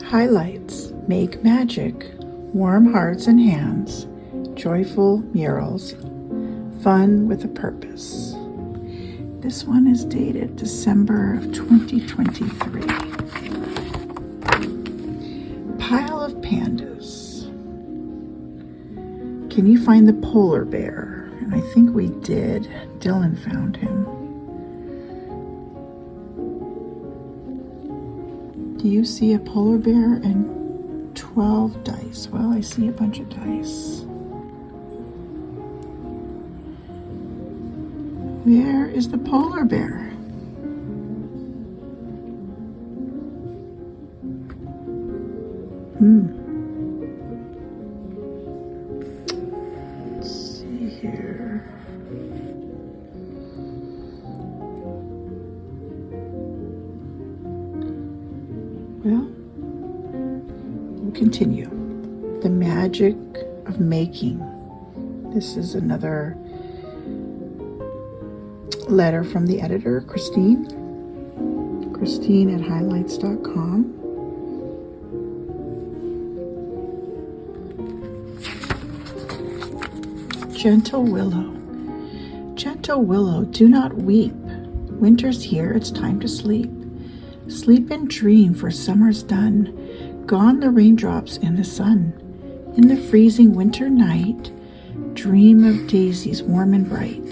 Highlights: Make Magic, Warm Hearts and Hands, Joyful Murals, Fun with a Purpose. This one is dated December of 2023. Pile of Pandas. Can you find the polar bear? And I think we did. Dylan found him. Do you see a polar bear and 12 dice? Well, I see a bunch of dice. Where is the polar bear? Let's see here. Well, we'll continue. The Magic of Making. This is another letter from the editor, Christine at highlights.com. Gentle Willow. Gentle Willow, do not weep. Winter's here, it's time to sleep. Sleep and dream, for summer's done. Gone the raindrops and the sun. In the freezing winter night, dream of daisies warm and bright.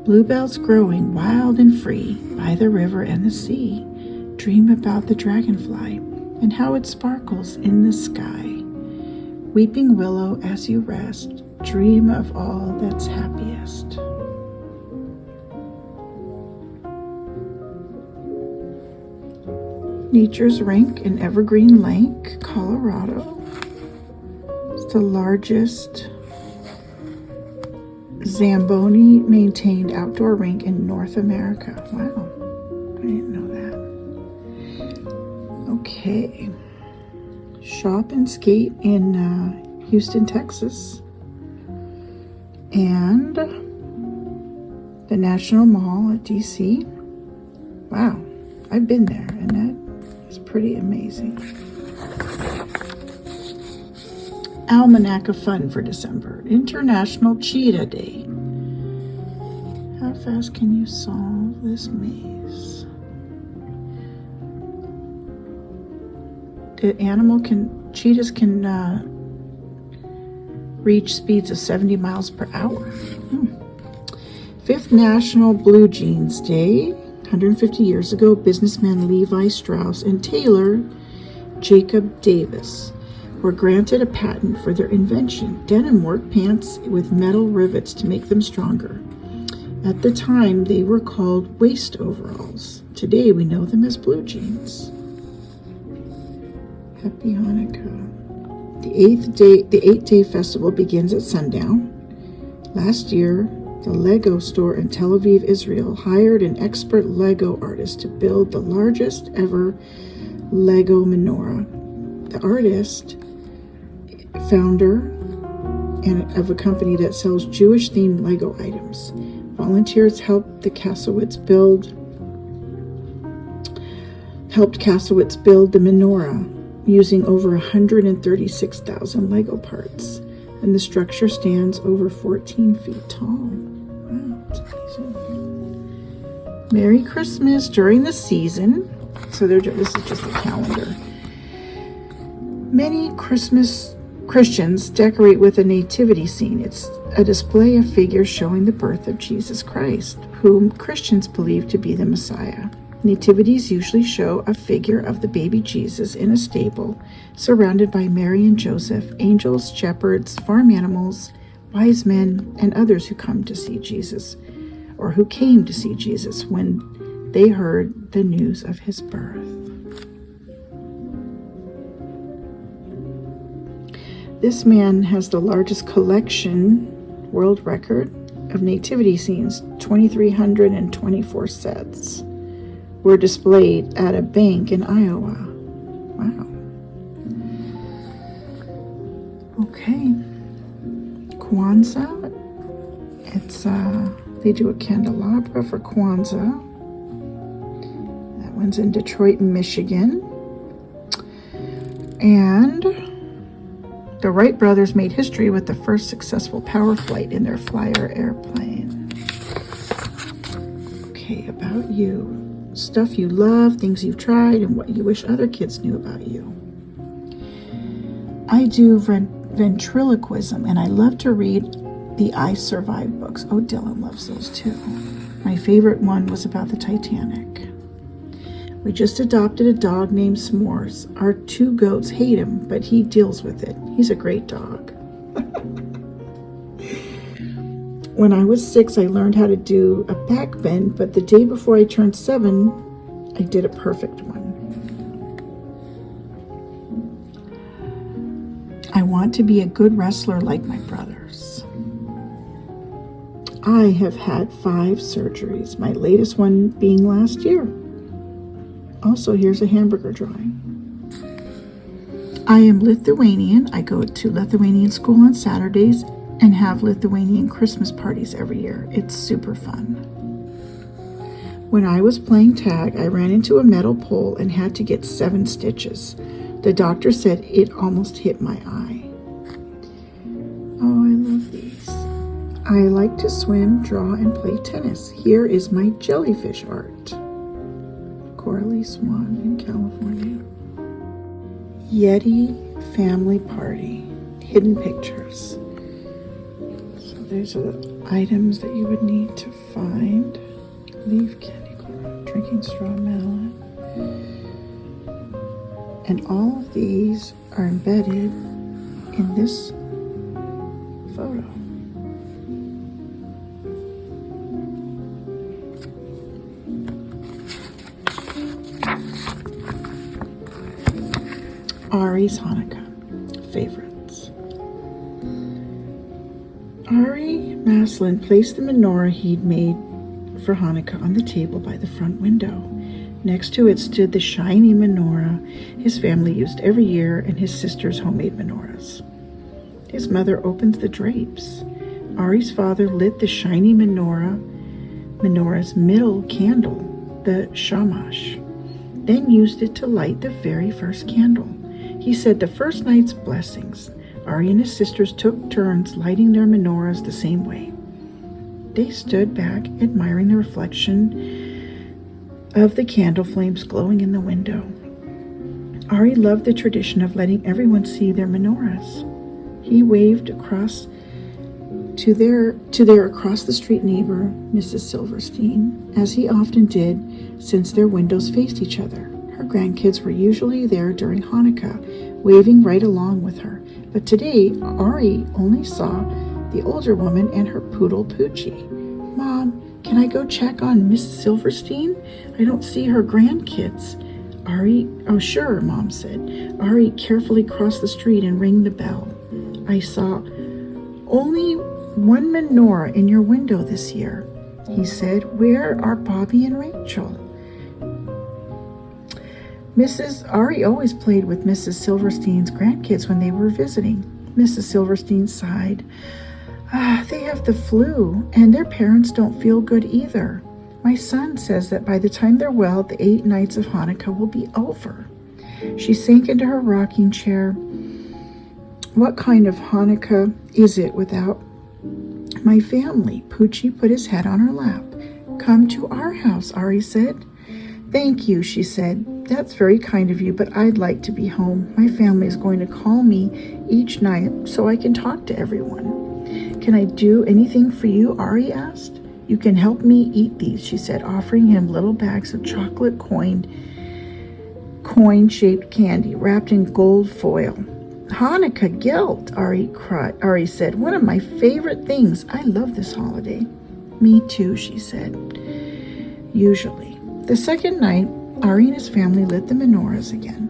Bluebells growing wild and free by the river and the sea. Dream about the dragonfly and how it sparkles in the sky. Weeping willow, as you rest, dream of all that's happiest. Nature's Rink in Evergreen Lake, Colorado. It's the largest Zamboni maintained outdoor rink in North America. Wow, I didn't know that. Okay. Shop and Skate in Houston, Texas. And the National Mall at DC. Wow, I've been there and that is pretty amazing. Almanac of Fun for December. International Cheetah Day. How fast can you solve this maze? Cheetahs can reach speeds of 70 miles per hour. 5th National Blue Jeans Day. 150 years ago, businessmen Levi Strauss and tailor Jacob Davis were granted a patent for their invention, denim work pants with metal rivets to make them stronger. At the time, they were called waist overalls. Today, we know them as blue jeans. Happy Hanukkah. The eighth-day festival begins at sundown. Last year, the Lego store in Tel Aviv, Israel, hired an expert Lego artist to build the largest ever Lego menorah. The artist, founder of a company that sells Jewish-themed Lego items. Volunteers helped Kasowitz build the menorah using over 136,000 Lego parts, and the structure stands over 14 feet tall. Wow, that's amazing. Merry Christmas during the season. So this is just a calendar. Many Christians decorate with a nativity scene. It's a display of figures showing the birth of Jesus Christ, whom Christians believe to be the Messiah. Nativities usually show a figure of the baby Jesus in a stable, surrounded by Mary and Joseph, angels, shepherds, farm animals, wise men, and others who come to see Jesus, or who came to see Jesus when they heard the news of his birth. This man has the largest collection, world record, of nativity scenes. 2,324 sets were displayed at a bank in Iowa. Wow. Okay. Kwanzaa. They do a candelabra for Kwanzaa. That one's in Detroit, Michigan. And the Wright brothers made history with the first successful power flight in their Flyer airplane. Okay, about you. Stuff you love, things you've tried, and what you wish other kids knew about you. I do ventriloquism, and I love to read the I Survived books. Oh, Dylan loves those too. My favorite one was about the Titanic. We just adopted a dog named S'mores. Our 2 goats hate him, but he deals with it. He's a great dog. When I was 6, I learned how to do a back bend, but the day before I turned 7, I did a perfect one. I want to be a good wrestler like my brothers. I have had 5 surgeries, my latest one being last year. Also, here's a hamburger drawing. I am Lithuanian. I go to Lithuanian school on Saturdays and have Lithuanian Christmas parties every year. It's super fun. When I was playing tag, I ran into a metal pole and had to get 7 stitches. The doctor said it almost hit my eye. Oh, I love these. I like to swim, draw, and play tennis. Here is my jellyfish art. Coralie Swan in California. Yeti family party. Hidden pictures. These are the items that you would need to find. Leaf candy corn, drinking straw melon. And all of these are embedded in this photo. Ari's Hanukkah favorites. Ari Maslin placed the menorah he'd made for Hanukkah on the table by the front window. Next to it stood the shiny menorah his family used every year and his sister's homemade menorahs. His mother opened the drapes. Ari's father lit the shiny menorah's middle candle, the shamash, then used it to light the very first candle. He said the first night's blessings. Ari and his sisters took turns lighting their menorahs the same way. They stood back, admiring the reflection of the candle flames glowing in the window. Ari loved the tradition of letting everyone see their menorahs. He waved across to their across the street neighbor, Mrs. Silverstein, as he often did since their windows faced each other. Her grandkids were usually there during Hanukkah, waving right along with her. But today, Ari only saw the older woman and her poodle Poochie. Mom, can I go check on Mrs. Silverstein? I don't see her grandkids. Ari, oh sure, Mom said. Ari carefully crossed the street and rang the bell. I saw only 1 menorah in your window this year, he said. Where are Bobby and Rachel? Mrs. Ari always played with Mrs. Silverstein's grandkids when they were visiting. Mrs. Silverstein sighed. They have the flu, and their parents don't feel good either. My son says that by the time they're well, the 8 nights of Hanukkah will be over. She sank into her rocking chair. What kind of Hanukkah is it without my family? Poochie put his head on her lap. Come to our house, Ari said. Thank you, she said. That's very kind of you, but I'd like to be home. My family is going to call me each night so I can talk to everyone. Can I do anything for you? Ari asked. You can help me eat these, she said, offering him little bags of chocolate coin-shaped candy wrapped in gold foil. Hanukkah guilt, Ari said. One of my favorite things. I love this holiday. Me too, she said. Usually. The second night, Ari and his family lit the menorahs again.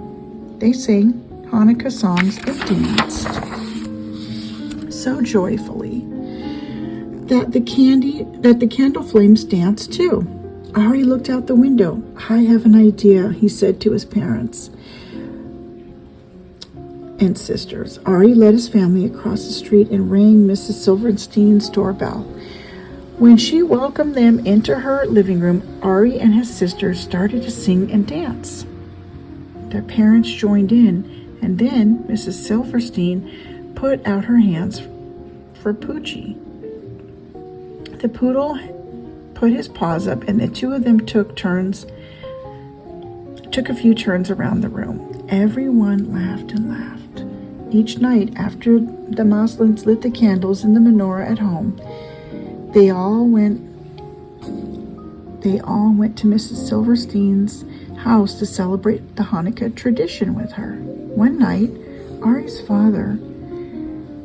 They sang Hanukkah songs and danced so joyfully that the candle flames danced too. Ari looked out the window. I have an idea, he said to his parents and sisters. Ari led his family across the street and rang Mrs. Silverstein's doorbell. When she welcomed them into her living room, Ari and his sisters started to sing and dance. Their parents joined in, And then Mrs. Silverstein put out her hands for Poochie. The poodle put his paws up, and the two of them took a few turns around the room. Everyone laughed and laughed. Each night after the Maslins lit the candles in the menorah at home, they all went to Mrs. Silverstein's house to celebrate the Hanukkah tradition with her. One night, Ari's father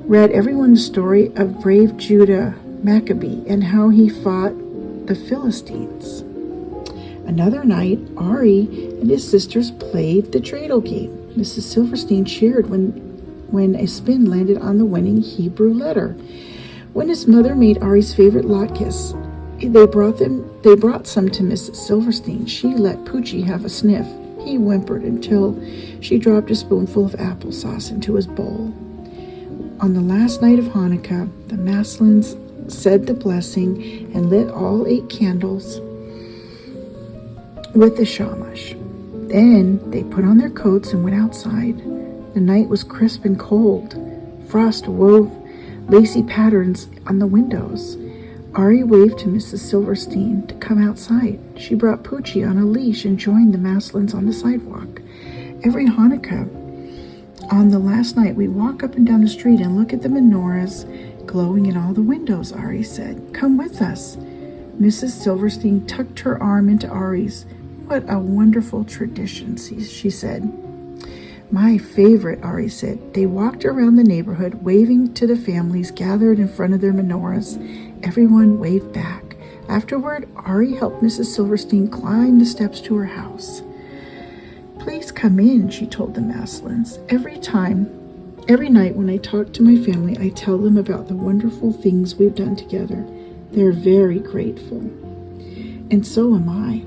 read everyone the story of brave Judah Maccabee and how he fought the Philistines. Another night, Ari and his sisters played the dreidel game. Mrs. Silverstein cheered when a spin landed on the winning Hebrew letter. When his mother made Ari's favorite latkes, they brought some to Mrs. Silverstein. She let Poochie have a sniff. He whimpered until she dropped a spoonful of applesauce into his bowl. On the last night of Hanukkah, the Maslins said the blessing and lit all 8 candles with the shamash. Then they put on their coats and went outside. The night was crisp and cold. Frost wove lacy patterns on the windows. Ari waved to Mrs. Silverstein to come outside. She brought Poochie on a leash and joined the Maslins on the sidewalk. Every Hanukkah, on the last night, we walk up and down the street and look at the menorahs glowing in all the windows, Ari said. Come with us. Mrs. Silverstein tucked her arm into Ari's. What a wonderful tradition, she said. My favorite, Ari said. They walked around the neighborhood, waving to the families gathered in front of their menorahs. Everyone waved back. Afterward, Ari helped Mrs. Silverstein climb the steps to her house. Please come in, she told the Maslins. Every night when I talk to my family, I tell them about the wonderful things we've done together. They're very grateful. And so am I.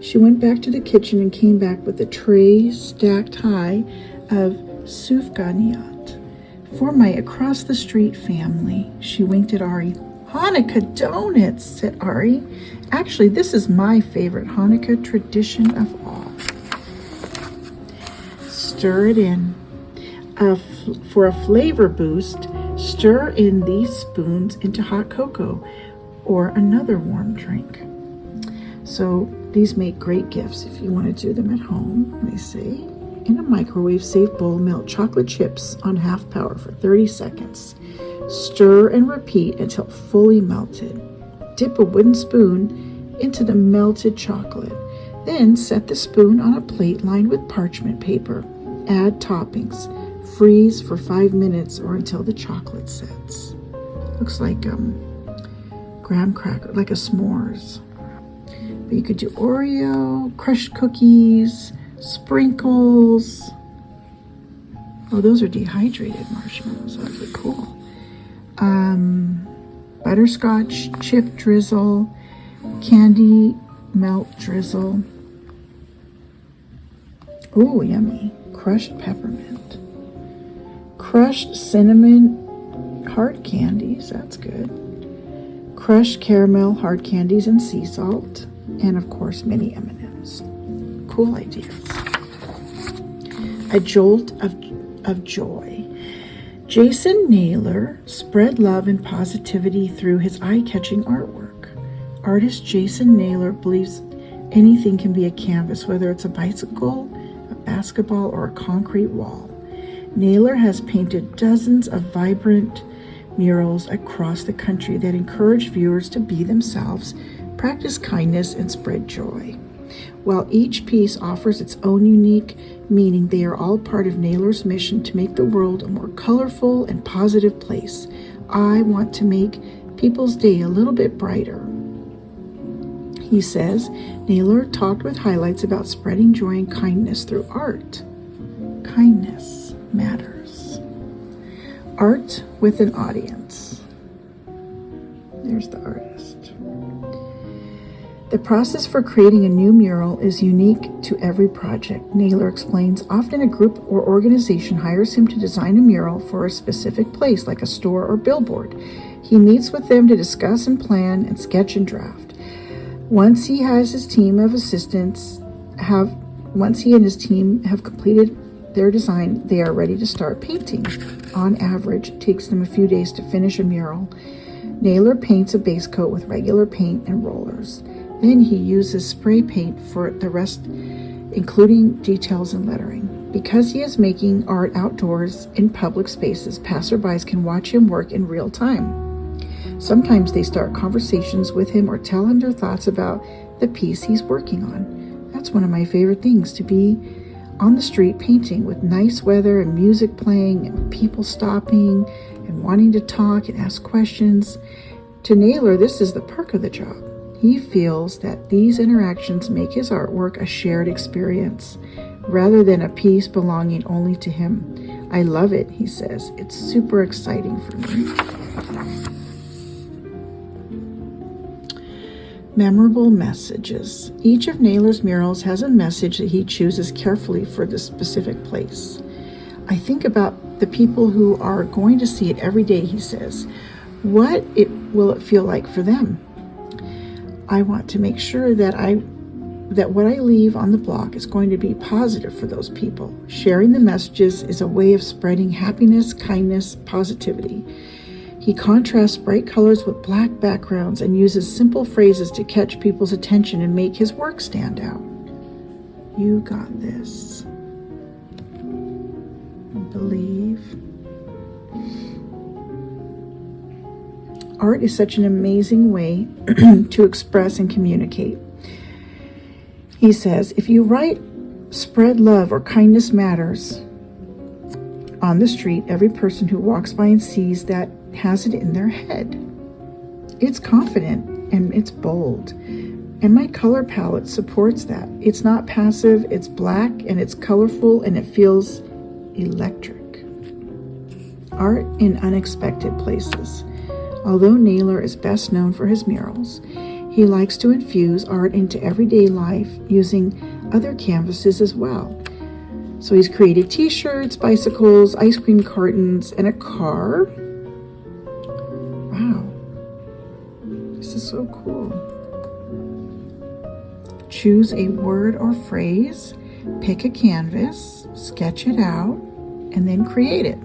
She went back to the kitchen and came back with a tray stacked high of sufganiyat. For my across-the-street family, she winked at Ari. Hanukkah donuts, said Ari. Actually, this is my favorite Hanukkah tradition of all. Stir it in. For a flavor boost, stir in these spoons into hot cocoa or another warm drink. So these make great gifts if you want to do them at home. They say, in a microwave-safe bowl, melt chocolate chips on half power for 30 seconds. Stir and repeat until fully melted. Dip a wooden spoon into the melted chocolate. Then set the spoon on a plate lined with parchment paper. Add toppings. Freeze for 5 minutes or until the chocolate sets. Looks like graham cracker, like a s'mores. But you could do Oreo, crushed cookies, sprinkles. Oh, those are dehydrated marshmallows. That'd be cool. Butterscotch chip drizzle, candy melt drizzle. Oh, yummy. Crushed peppermint. Crushed cinnamon hard candies. That's good. Crushed caramel hard candies and sea salt. And, of course, mini M&Ms. Cool ideas. A jolt of joy. Jason Naylor spread love and positivity through his eye-catching artwork. Artist Jason Naylor believes anything can be a canvas, whether it's a bicycle, a basketball, or a concrete wall. Naylor has painted dozens of vibrant murals across the country that encourage viewers to be themselves, practice kindness, and spread joy. While each piece offers its own unique meaning, they are all part of Naylor's mission to make the world a more colorful and positive place. I want to make people's day a little bit brighter. He says Naylor talked with highlights about spreading joy and kindness through art. Kindness matters. Art with an audience. There's the artist. The process for creating a new mural is unique to every project, Naylor explains. Often a group or organization hires him to design a mural for a specific place, like a store or billboard. He meets with them to discuss and plan and sketch and draft. Once he has his team of assistants have Once he and his team have completed their design, they are ready to start painting. On average, it takes them a few days to finish a mural. Naylor paints a base coat with regular paint and rollers. Then he uses spray paint for the rest, including details and lettering. Because he is making art outdoors in public spaces, passerbys can watch him work in real time. Sometimes they start conversations with him or tell him their thoughts about the piece he's working on. That's one of my favorite things, to be on the street painting with nice weather and music playing and people stopping and wanting to talk and ask questions. To Naylor, this is the perk of the job. He feels that these interactions make his artwork a shared experience rather than a piece belonging only to him. I love it, he says. It's super exciting for me. Memorable messages. Each of Naylor's murals has a message that he chooses carefully for this specific place. I think about the people who are going to see it every day, he says. What will it feel like for them? I want to make sure that what I leave on the block is going to be positive for those people. Sharing the messages is a way of spreading happiness, kindness, positivity. He contrasts bright colors with black backgrounds and uses simple phrases to catch people's attention and make his work stand out. You got this. Believe. Art is such an amazing way to express and communicate. He says, if you write "spread love" or "kindness matters" on the street, every person who walks by and sees that has it in their head. It's confident and it's bold. And my color palette supports that. It's not passive, it's black and it's colorful and it feels electric. Art in unexpected places. Although Naylor is best known for his murals, he likes to infuse art into everyday life using other canvases as well. So he's created t-shirts, bicycles, ice cream cartons, and a car. Wow, this is so cool. Choose a word or phrase, pick a canvas, sketch it out, and then create it.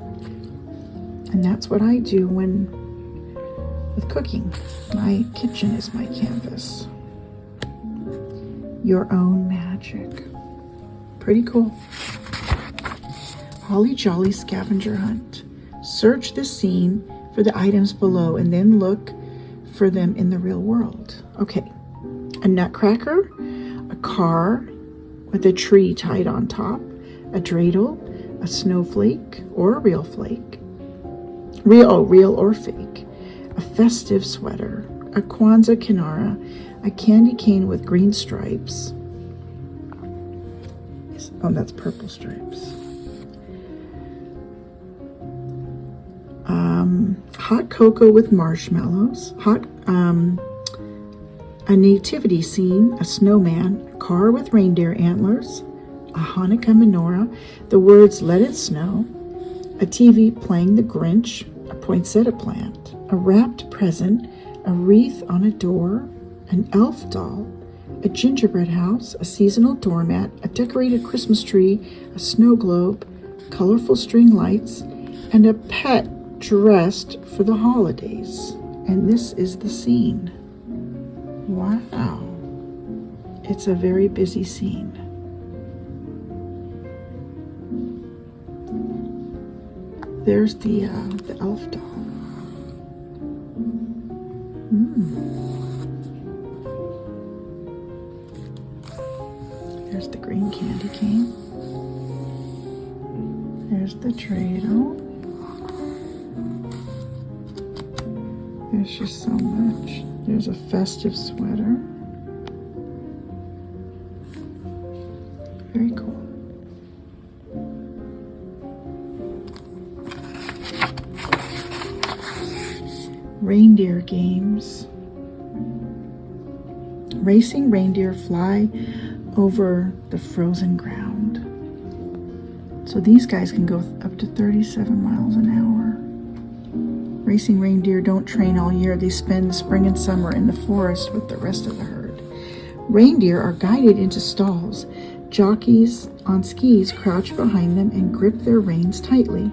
And that's what I do with cooking. My kitchen is my canvas. Your own magic. Pretty cool. Holly Jolly scavenger hunt. Search the scene for the items below and then look for them in the real world. Okay, a nutcracker, a car with a tree tied on top, a dreidel, a snowflake or a real flake. Real or fake. A festive sweater, a Kwanzaa kinara, a candy cane with green stripes. Oh, that's purple stripes. Hot cocoa with marshmallows, a nativity scene, a snowman, a car with reindeer antlers, a Hanukkah menorah, the words "Let It Snow," a TV playing The Grinch, a poinsettia plant, a wrapped present, a wreath on a door, an elf doll, a gingerbread house, a seasonal doormat, a decorated Christmas tree, a snow globe, colorful string lights, and a pet dressed for the holidays. And this is the scene. Wow. It's a very busy scene. There's the elf doll. There's the green candy cane. There's the dreidel. There's just so much. There's a festive sweater. Very cool. Reindeer games. Racing reindeer fly over the frozen ground. So these guys can go up to 37 miles an hour. Racing reindeer don't train all year. They spend the spring and summer in the forest with the rest of the herd. Reindeer are guided into stalls Jockeys on skis crouch behind them and grip their reins tightly.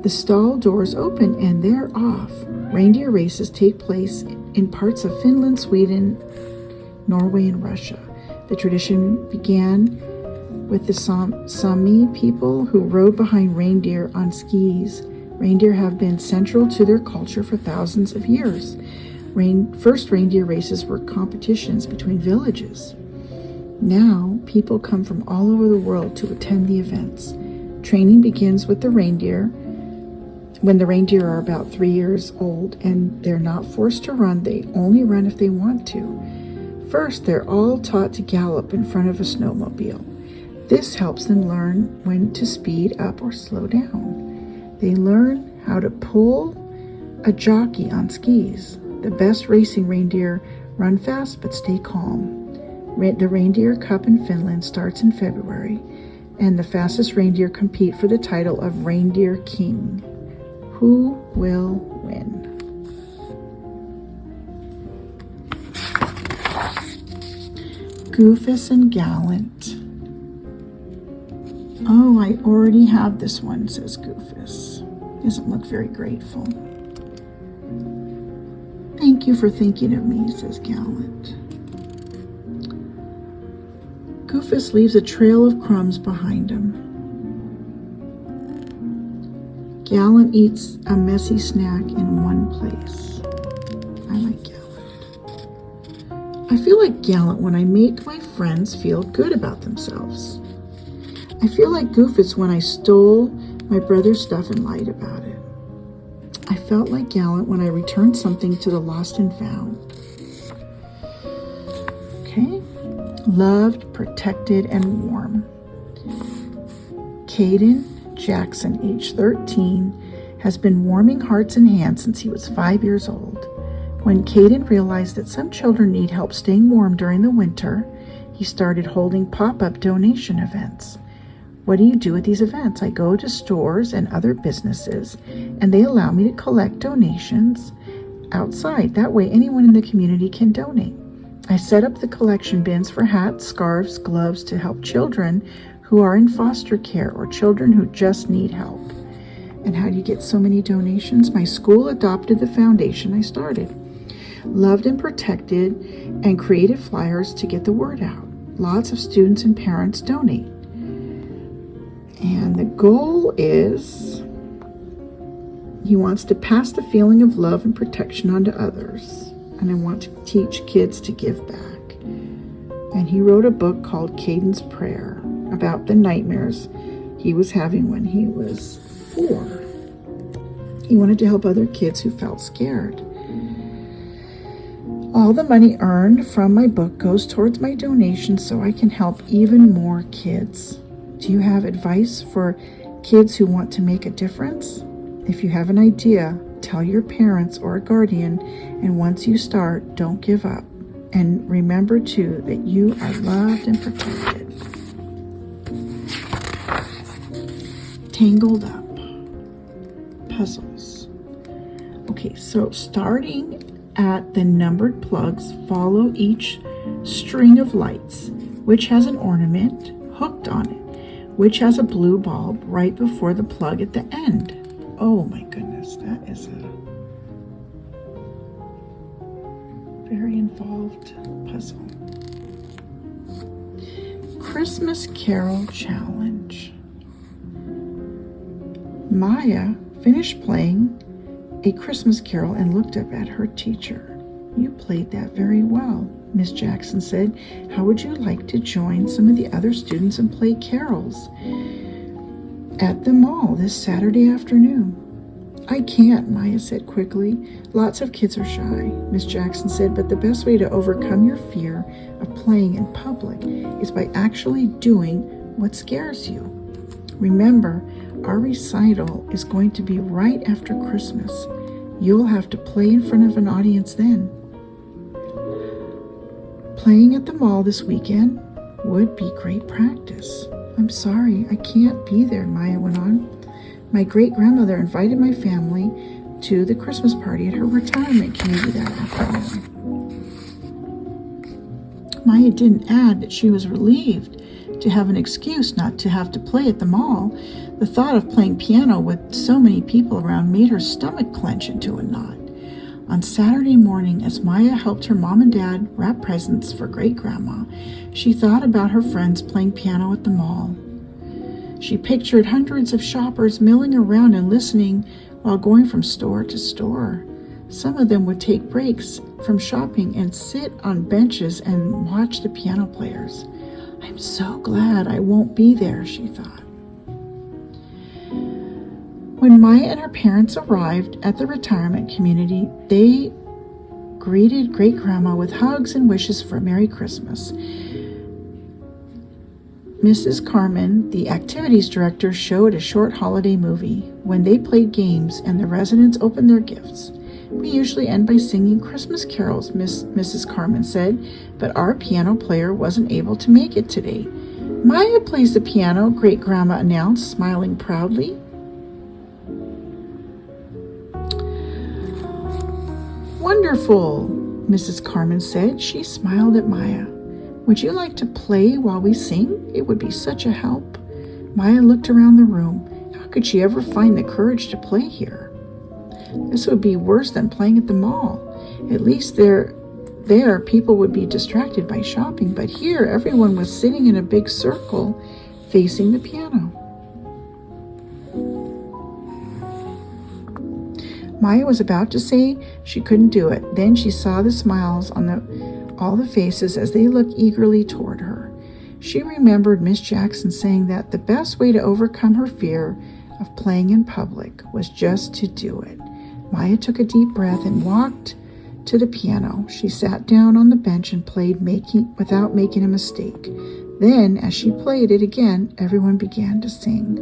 The stall doors open and they're off. Reindeer races take place in parts of Finland, Sweden, Norway, and Russia. The tradition began with the Sami people who rode behind reindeer on skis. Reindeer have been central to their culture for thousands of years. First reindeer races were competitions between villages. Now, people come from all over the world to attend the events. Training begins with the reindeer. When the reindeer are about 3 years old and they're not forced to run, they only run if they want to. First, they're all taught to gallop in front of a snowmobile. This helps them learn when to speed up or slow down. They learn how to pull a jockey on skis. The best racing reindeer run fast but stay calm. The Reindeer Cup in Finland starts in February, and the fastest reindeer compete for the title of Reindeer King. Who will win? Goofus and Gallant. Oh, I already have this one, says Goofus. Doesn't look very grateful. Thank you for thinking of me, says Gallant. Goofus leaves a trail of crumbs behind him. Gallant eats a messy snack in one place. I like Gallant. I feel like Gallant when I make my friends feel good about themselves. I feel like Goofus when I stole my brother's stuff and lied about it. I felt like Gallant when I returned something to the lost and found. Okay. Loved, protected, and warm. Caden Jackson, age 13, has been warming hearts and hands since he was 5 years old. When Caden realized that some children need help staying warm during the winter, he started holding pop-up donation events. What do you do at these events? I go to stores and other businesses, and they allow me to collect donations outside. That way, anyone in the community can donate. I set up the collection bins for hats, scarves, gloves to help children who are in foster care or children who just need help. And how do you get so many donations? My school adopted the foundation I started. Loved and protected and created flyers to get the word out. Lots of students and parents donate. And the goal is he wants to pass the feeling of love and protection on to others. And I want to teach kids to give back. And he wrote a book called Caden's Prayer about the nightmares he was having when he was 4. He wanted to help other kids who felt scared. All the money earned from my book goes towards my donations so I can help even more kids. Do you have advice for kids who want to make a difference? If you have an idea, tell your parents or a guardian, and once you start, don't give up. And remember, too, that you are loved and protected. Tangled Up. Puzzles. Okay, so starting at the numbered plugs, follow each string of lights, which has an ornament hooked on it, which has a blue bulb right before the plug at the end. Oh my goodness, that is a very involved puzzle. Christmas Carol Challenge. Maya finished playing a Christmas carol and looked up at her teacher. You played that very well, Miss Jackson said. How would you like to join some of the other students and play carols at the mall this Saturday afternoon? I can't, Maya said quickly. Lots of kids are shy, Miss Jackson said, but the best way to overcome your fear of playing in public is by actually doing what scares you. Remember, our recital is going to be right after Christmas. You'll have to play in front of an audience then. Playing at the mall this weekend would be great practice. I'm sorry, I can't be there, Maya went on. My great-grandmother invited my family to the Christmas party at her retirement community that afternoon. Maya didn't add that she was relieved to have an excuse not to have to play at the mall. The thought of playing piano with so many people around made her stomach clench into a knot. On Saturday morning, as Maya helped her mom and dad wrap presents for great-grandma, she thought about her friends playing piano at the mall. She pictured hundreds of shoppers milling around and listening while going from store to store. Some of them would take breaks from shopping and sit on benches and watch the piano players. I'm so glad I won't be there, she thought. When Maya and her parents arrived at the retirement community, they greeted great-grandma with hugs and wishes for a Merry Christmas. Mrs. Carmen, the activities director, showed a short holiday movie. When they played games and the residents opened their gifts, we usually end by singing Christmas carols, Mrs. Carmen said, but our piano player wasn't able to make it today. Maya plays the piano, great-grandma announced, smiling proudly. Wonderful, Mrs. Carmen said. She smiled at Maya. Would you like to play while we sing? It would be such a help. Maya looked around the room. How could she ever find the courage to play here? This would be worse than playing at the mall. At least there people would be distracted by shopping, but here everyone was sitting in a big circle facing the piano. Maya was about to say she couldn't do it. Then she saw the smiles on all the faces as they looked eagerly toward her. She remembered Miss Jackson saying that the best way to overcome her fear of playing in public was just to do it. Maya took a deep breath and walked to the piano. She sat down on the bench and played without making a mistake. Then, as she played it again, everyone began to sing.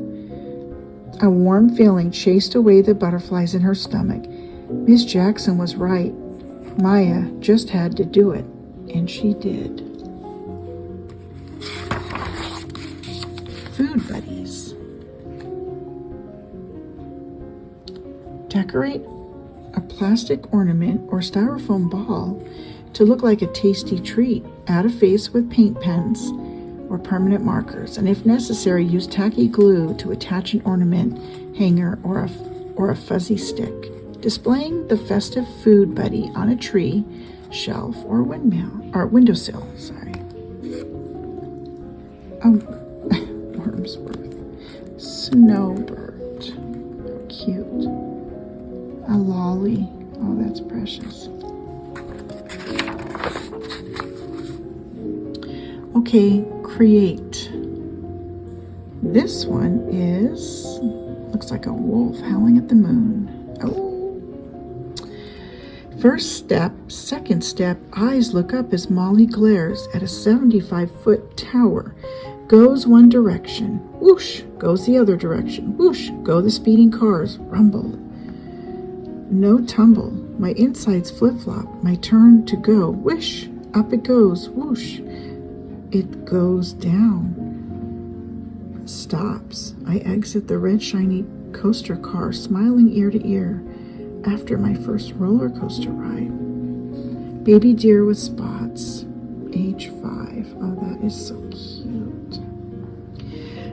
A warm feeling chased away the butterflies in her stomach. Miss Jackson was right. Maya just had to do it, and she did. Food buddies. Decorate a plastic ornament or styrofoam ball to look like a tasty treat. Add a face with paint pens or permanent markers, and if necessary, use tacky glue to attach an ornament, hanger, or a fuzzy stick. Displaying the festive food buddy on a tree, shelf, or windowsill. Wormsworth. Snowbird. How cute. A lolly. Oh, that's precious. Okay, create. This one looks like a wolf howling at the moon. Oh. First step, second step, eyes look up as Molly glares at a 75-foot tower. Goes one direction. Whoosh, goes the other direction. Whoosh, go the speeding cars. Rumble. No tumble. My insides flip-flop. My turn to go. Whish, up it goes. Whoosh. It goes down. Stops. I exit the red shiny coaster car, smiling ear to ear after my first roller coaster ride. Baby deer with spots, age 5. Oh, that is so cute.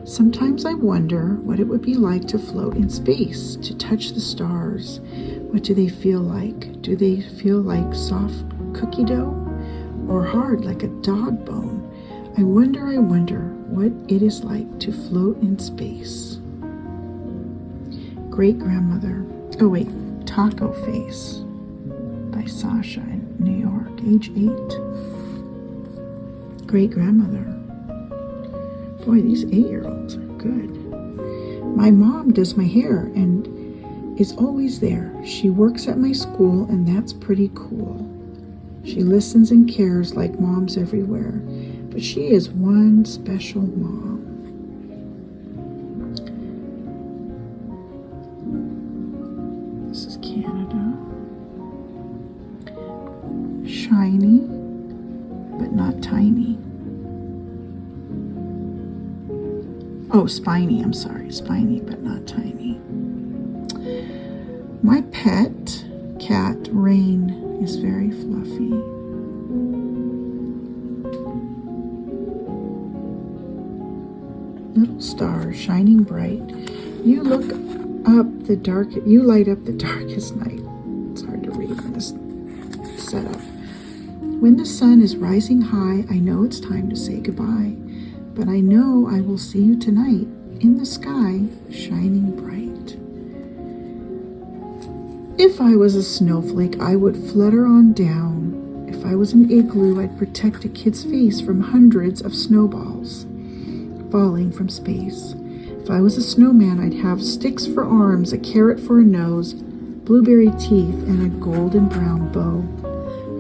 Sometimes I wonder what it would be like to float in space, to touch the stars. What do they feel like? Do they feel like soft cookie dough or hard like a dog bone? I wonder what it is like to float in space. Great-grandmother. Oh wait, Taco Face by Sasha in New York, age 8. Great-grandmother. Boy, these 8-year-olds are good. My mom does my hair and is always there. She works at my school and that's pretty cool. She listens and cares like moms everywhere. But she is one special mom. This is Canada. Shiny, but not tiny. Oh, spiny, I'm sorry. Spiny, but not tiny. My pet cat, Rain, is very fluffy. little star shining bright. You light up the darkest night. It's hard to read in this setup. When the sun is rising high, I know it's time to say goodbye. But I know I will see you tonight in the sky, shining bright. If I was a snowflake, I would flutter on down. If I was an igloo, I'd protect a kid's face from hundreds of snowballs falling from space. If I was a snowman, I'd have sticks for arms, a carrot for a nose, blueberry teeth, and a golden brown bow.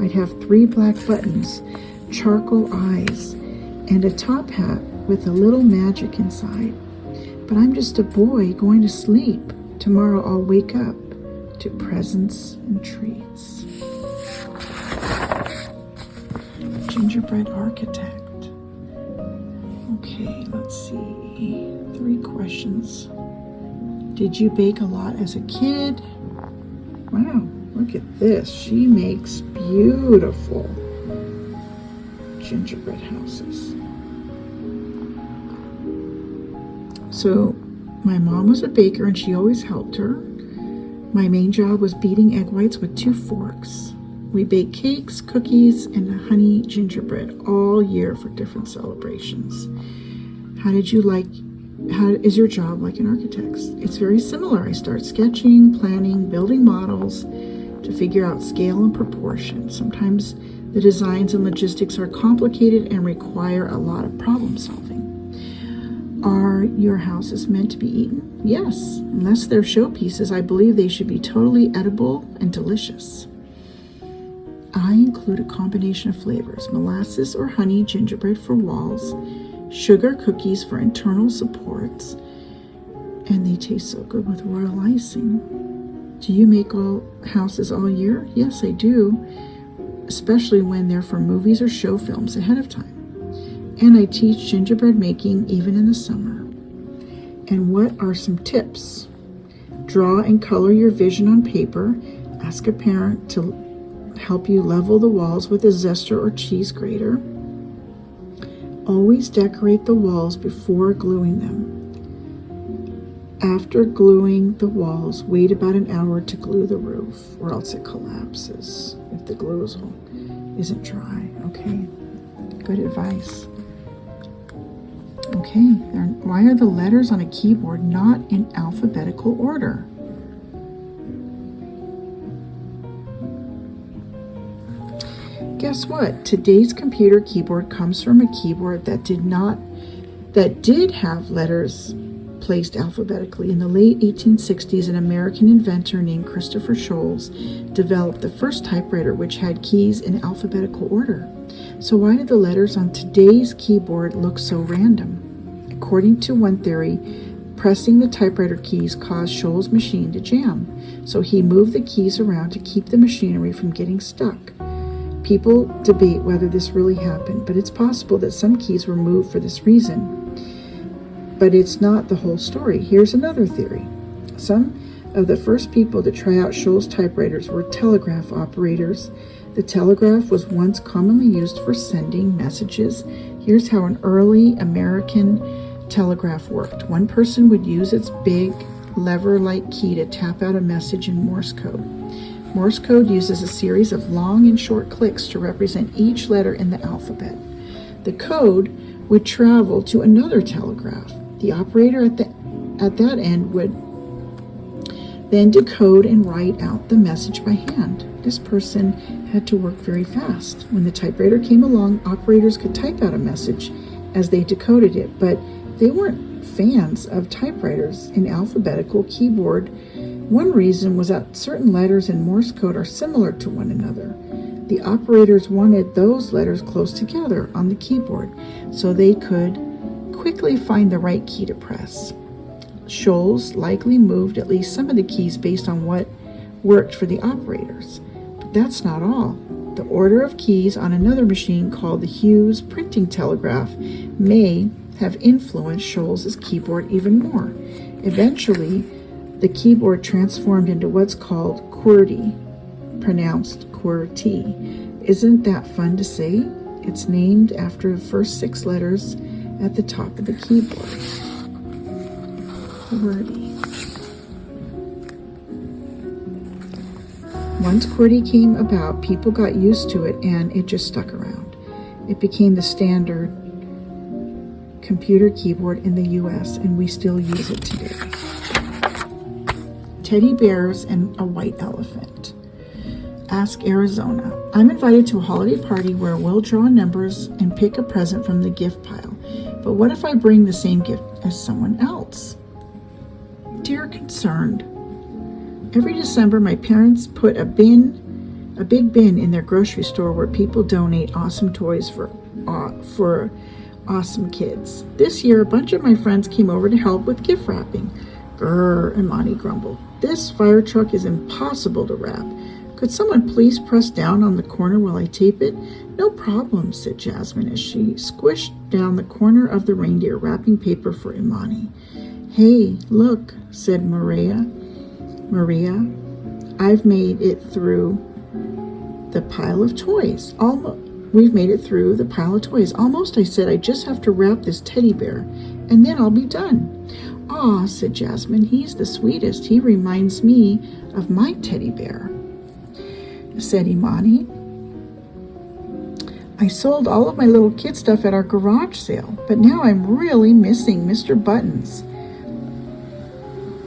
I'd have 3 black buttons, charcoal eyes, and a top hat with a little magic inside. But I'm just a boy going to sleep. Tomorrow I'll wake up to presents and treats. Gingerbread architect. Okay, let's see. 3 questions. Did you bake a lot as a kid? Wow, look at this. She makes beautiful gingerbread houses. So my mom was a baker and she always helped her. My main job was beating egg whites with 2 forks. We baked cakes, cookies, and honey gingerbread all year for different celebrations. How is your job like an architect's? It's very similar. I start sketching, planning, building models to figure out scale and proportion. Sometimes the designs and logistics are complicated and require a lot of problem solving. Are your houses meant to be eaten? Yes. Unless they're showpieces, I believe they should be totally edible and delicious. I include a combination of flavors: molasses or honey gingerbread for walls, sugar cookies for internal supports, and they taste so good with royal icing. Do you make all houses all year? Yes, I do, especially when they're for movies or show films ahead of time. And I teach gingerbread making even in the summer. And what are some tips? Draw and color your vision on paper. Ask a parent to help you level the walls with a zester or cheese grater. Always decorate the walls before gluing them. After gluing the walls, wait about an hour to glue the roof, or else it collapses if the glue isn't dry. Okay, good advice. Okay, why are the letters on a keyboard not in alphabetical order? Guess what? Today's computer keyboard comes from a keyboard that did have letters placed alphabetically. In the late 1860s, an American inventor named Christopher Sholes developed the first typewriter which had keys in alphabetical order. So why did the letters on today's keyboard look so random? According to one theory, pressing the typewriter keys caused Sholes' machine to jam. So he moved the keys around to keep the machinery from getting stuck. People debate whether this really happened, but it's possible that some keys were moved for this reason. But it's not the whole story. Here's another theory. Some of the first people to try out Sholes typewriters were telegraph operators. The telegraph was once commonly used for sending messages. Here's how an early American telegraph worked. One person would use its big lever-like key to tap out a message in Morse code. Morse code uses a series of long and short clicks to represent each letter in the alphabet. The code would travel to another telegraph. The operator at that end would then decode and write out the message by hand. This person had to work very fast. When the typewriter came along, operators could type out a message as they decoded it, but they weren't fans of typewriters in alphabetical keyboard. One reason was that certain letters in Morse code are similar to one another. The operators wanted those letters close together on the keyboard so they could quickly find the right key to press. Sholes likely moved at least some of the keys based on what worked for the operators. But that's not all. The order of keys on another machine called the Hughes printing telegraph may have influenced Sholes' keyboard even more. Eventually, the keyboard transformed into what's called QWERTY, pronounced QWERTY. Isn't that fun to say? It's named after the first 6 letters at the top of the keyboard. QWERTY. Once QWERTY came about, people got used to it and it just stuck around. It became the standard computer keyboard in the US and we still use it today. Teddy bears and a white elephant. Ask Arizona. I'm invited to a holiday party where we'll draw numbers and pick a present from the gift pile. But what if I bring the same gift as someone else? Dear Concerned. Every December, my parents put a big bin in their grocery store where people donate awesome toys for awesome kids. This year, a bunch of my friends came over to help with gift wrapping. Grrr, Imani grumbled. This fire truck is impossible to wrap. Could someone please press down on the corner while I tape it? No problem, said Jasmine as she squished down the corner of the reindeer wrapping paper for Imani. Hey, look, said Maria, I've made it through the pile of toys. We've made it through the pile of toys. Almost, I said, I just have to wrap this teddy bear, and then I'll be done. Aw, said Jasmine, he's the sweetest. He reminds me of my teddy bear, said Imani. I sold all of my little kid stuff at our garage sale, but now I'm really missing Mr. Buttons.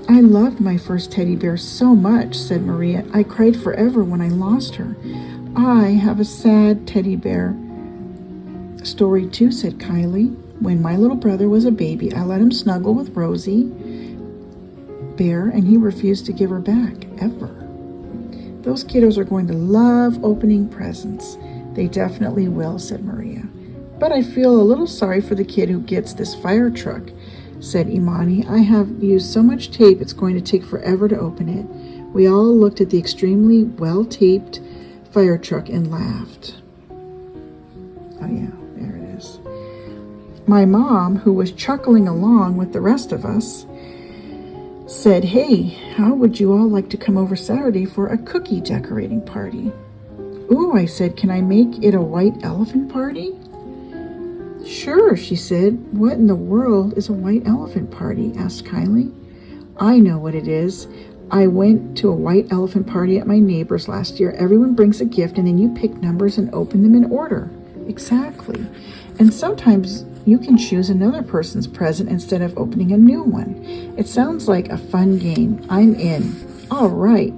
I loved my first teddy bear so much, said Maria. I cried forever when I lost her. I have a sad teddy bear story too, said Kylie. When my little brother was a baby, I let him snuggle with Rosie Bear, and he refused to give her back, ever. Those kiddos are going to love opening presents. They definitely will, said Maria. But I feel a little sorry for the kid who gets this fire truck, said Imani. I have used so much tape, it's going to take forever to open it. We all looked at the extremely well-taped fire truck and laughed. Oh yeah, there it is. My mom, who was chuckling along with the rest of us, said, hey, how would you all like to come over Saturday for a cookie decorating party? Ooh, I said, can I make it a white elephant party? Sure, she said. What in the world is a white elephant party? Asked Kylie. I know what it is. I went to a white elephant party at my neighbor's last year. Everyone brings a gift and then you pick numbers and open them in order. Exactly. And sometimes you can choose another person's present instead of opening a new one. It sounds like a fun game. I'm in. All right,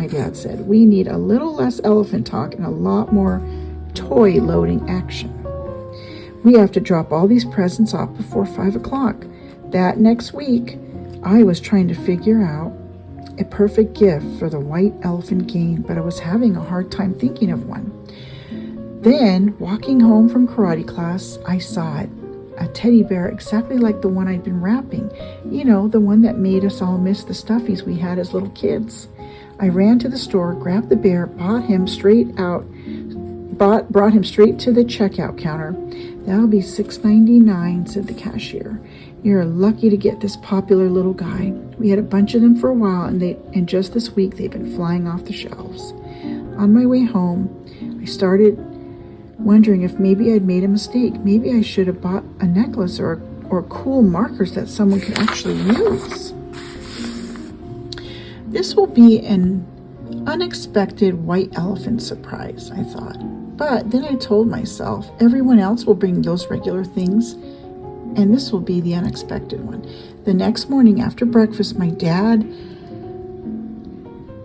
my dad said. We need a little less elephant talk and a lot more toy loading action. We have to drop all these presents off before 5 o'clock. That next week, I was trying to figure out a perfect gift for the white elephant game, but I was having a hard time thinking of one. Then, walking home from karate class, I saw it. A teddy bear exactly like the one I'd been wrapping. You know, the one that made us all miss the stuffies we had as little kids. I ran to the store, grabbed the bear, brought him straight to the checkout counter. That'll be $6.99, said the cashier. You're lucky to get this popular little guy. We had a bunch of them for a while, and just this week they've been flying off the shelves. On my way home, I started wondering if maybe I'd made a mistake. Maybe I should have bought a necklace or cool markers that someone could actually use. This will be an unexpected white elephant surprise, I thought. But then I told myself, everyone else will bring those regular things, and this will be the unexpected one. The next morning after breakfast, my dad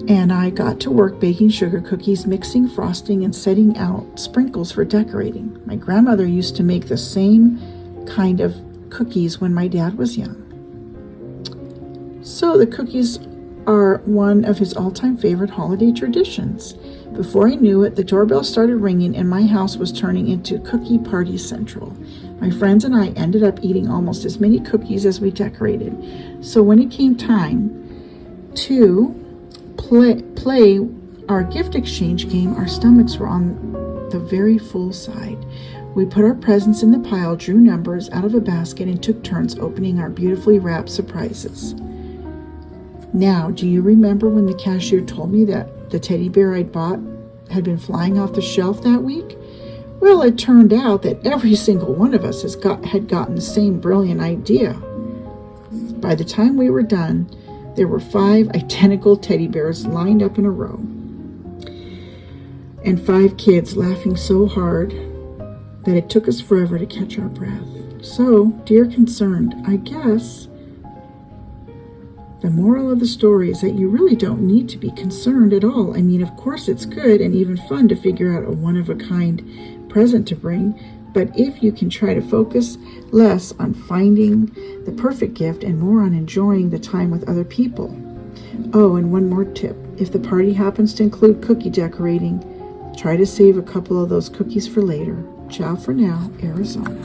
and I got to work baking sugar cookies, mixing frosting, and setting out sprinkles for decorating. My grandmother used to make the same kind of cookies when my dad was young. So the cookies are one of his all-time favorite holiday traditions. Before I knew it, the doorbell started ringing and my house was turning into cookie party central. My friends and I ended up eating almost as many cookies as we decorated. So when it came time to play our gift exchange game, our stomachs were on the very full side. We put our presents in the pile, drew numbers out of a basket, and took turns opening our beautifully wrapped surprises. Now, do you remember when the cashier told me that the teddy bear I'd bought had been flying off the shelf that week? Well, it turned out that every single one of us had gotten the same brilliant idea. by the time we were done, there were 5 identical teddy bears lined up in a row, and 5 kids laughing so hard that it took us forever to catch our breath. So, dear concerned, I guess the moral of the story is that you really don't need to be concerned at all. I mean, of course it's good and even fun to figure out a one-of-a-kind present to bring, but if you can try to focus less on finding the perfect gift and more on enjoying the time with other people. Oh, and one more tip. If the party happens to include cookie decorating, try to save a couple of those cookies for later. Ciao for now, Arizona.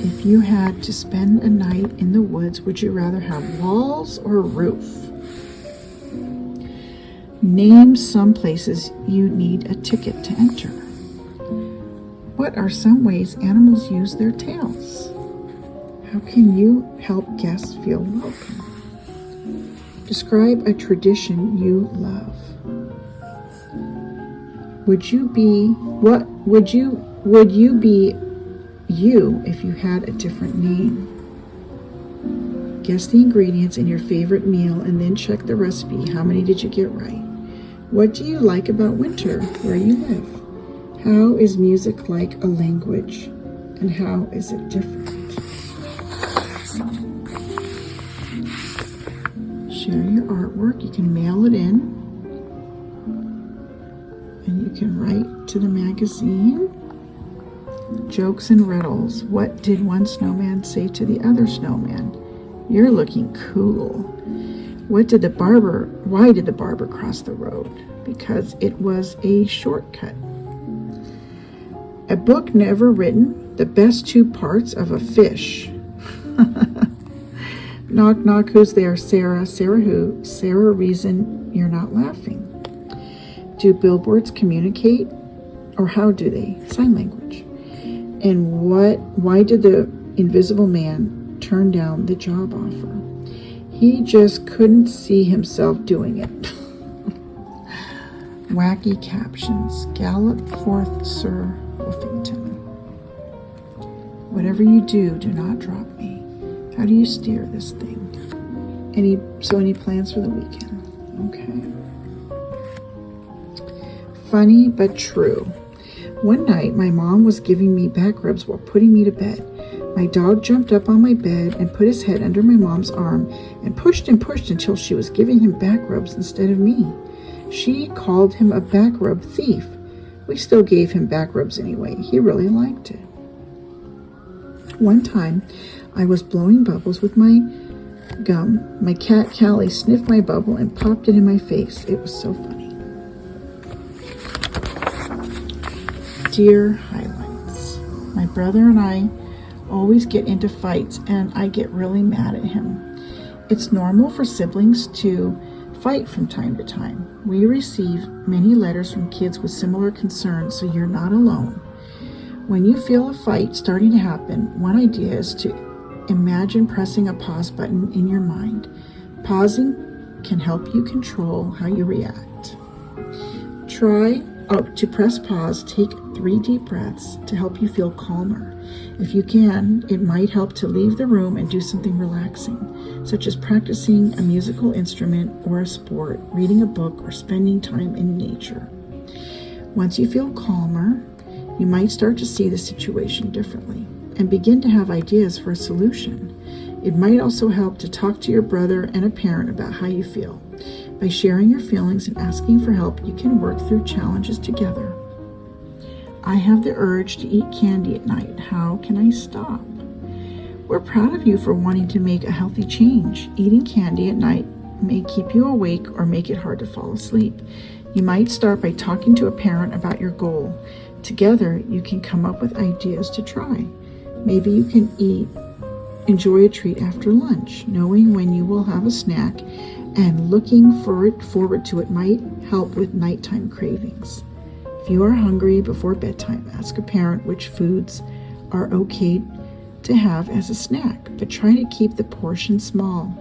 If you had to spend a night in the woods, would you rather have walls or a roof? Name some places you need a ticket to enter. What are some ways animals use their tails? How can you help guests feel welcome? Describe a tradition you love. Would you be you if you had a different name? Guess the ingredients in your favorite meal and then check the recipe. How many did you get right? What do you like about winter where you live? How is music like a language, and how is it different? Share your artwork. You can mail it in, and you can write to the magazine. Jokes and riddles. What did one snowman say to the other snowman? You're looking cool. Why did the barber cross the road? Because it was a shortcut. A book never written. The best 2 parts of a fish. Knock, knock, who's there? Sarah. Sarah who? Sarah, reason you're not laughing. Do billboards communicate? Or how do they? Sign language. And why did the invisible man turn down the job offer? He just couldn't see himself doing it. Wacky captions. Gallop forth, Sir Wolfington. Whatever you do not drop me. How do you steer this thing? Any plans for the weekend? Okay. Funny but true. One night, my mom was giving me back rubs while putting me to bed. My dog jumped up on my bed and put his head under my mom's arm and pushed until she was giving him back rubs instead of me. She called him a back rub thief. We still gave him back rubs anyway. He really liked it. One time, I was blowing bubbles with my gum. My cat, Callie, sniffed my bubble and popped it in my face. It was so funny. Dear highlights. My brother and I always get into fights and I get really mad at him. It's normal for siblings to fight from time to time. We receive many letters from kids with similar concerns, so you're not alone. When you feel a fight starting to happen, one idea is to imagine pressing a pause button in your mind. Pausing can help you control how you react. To press pause, take 3 deep breaths to help you feel calmer. If you can, it might help to leave the room and do something relaxing, such as practicing a musical instrument or a sport, reading a book, or spending time in nature. Once you feel calmer, you might start to see the situation differently and begin to have ideas for a solution. It might also help to talk to your brother and a parent about how you feel. By sharing your feelings and asking for help, you can work through challenges together. I have the urge to eat candy at night. How can I stop? We're proud of you for wanting to make a healthy change. Eating candy at night may keep you awake or make it hard to fall asleep. You might start by talking to a parent about your goal. Together, you can come up with ideas to try. Maybe you can enjoy a treat after lunch. Knowing when you will have a snack and looking forward to it might help with nighttime cravings. If you are hungry before bedtime, ask a parent which foods are okay to have as a snack, but try to keep the portion small.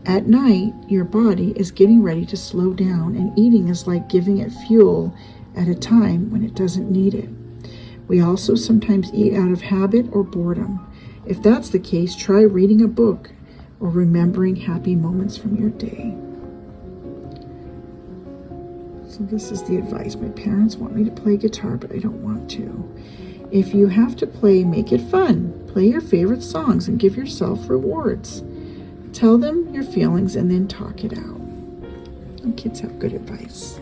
At night, your body is getting ready to slow down, and eating is like giving it fuel at a time when it doesn't need it. We also sometimes eat out of habit or boredom. If that's the case, try reading a book or remembering happy moments from your day. So this is the advice. My parents want me to play guitar, but I don't want to. If you have to play, make it fun. Play your favorite songs and give yourself rewards. Tell them your feelings and then talk it out. And kids have good advice.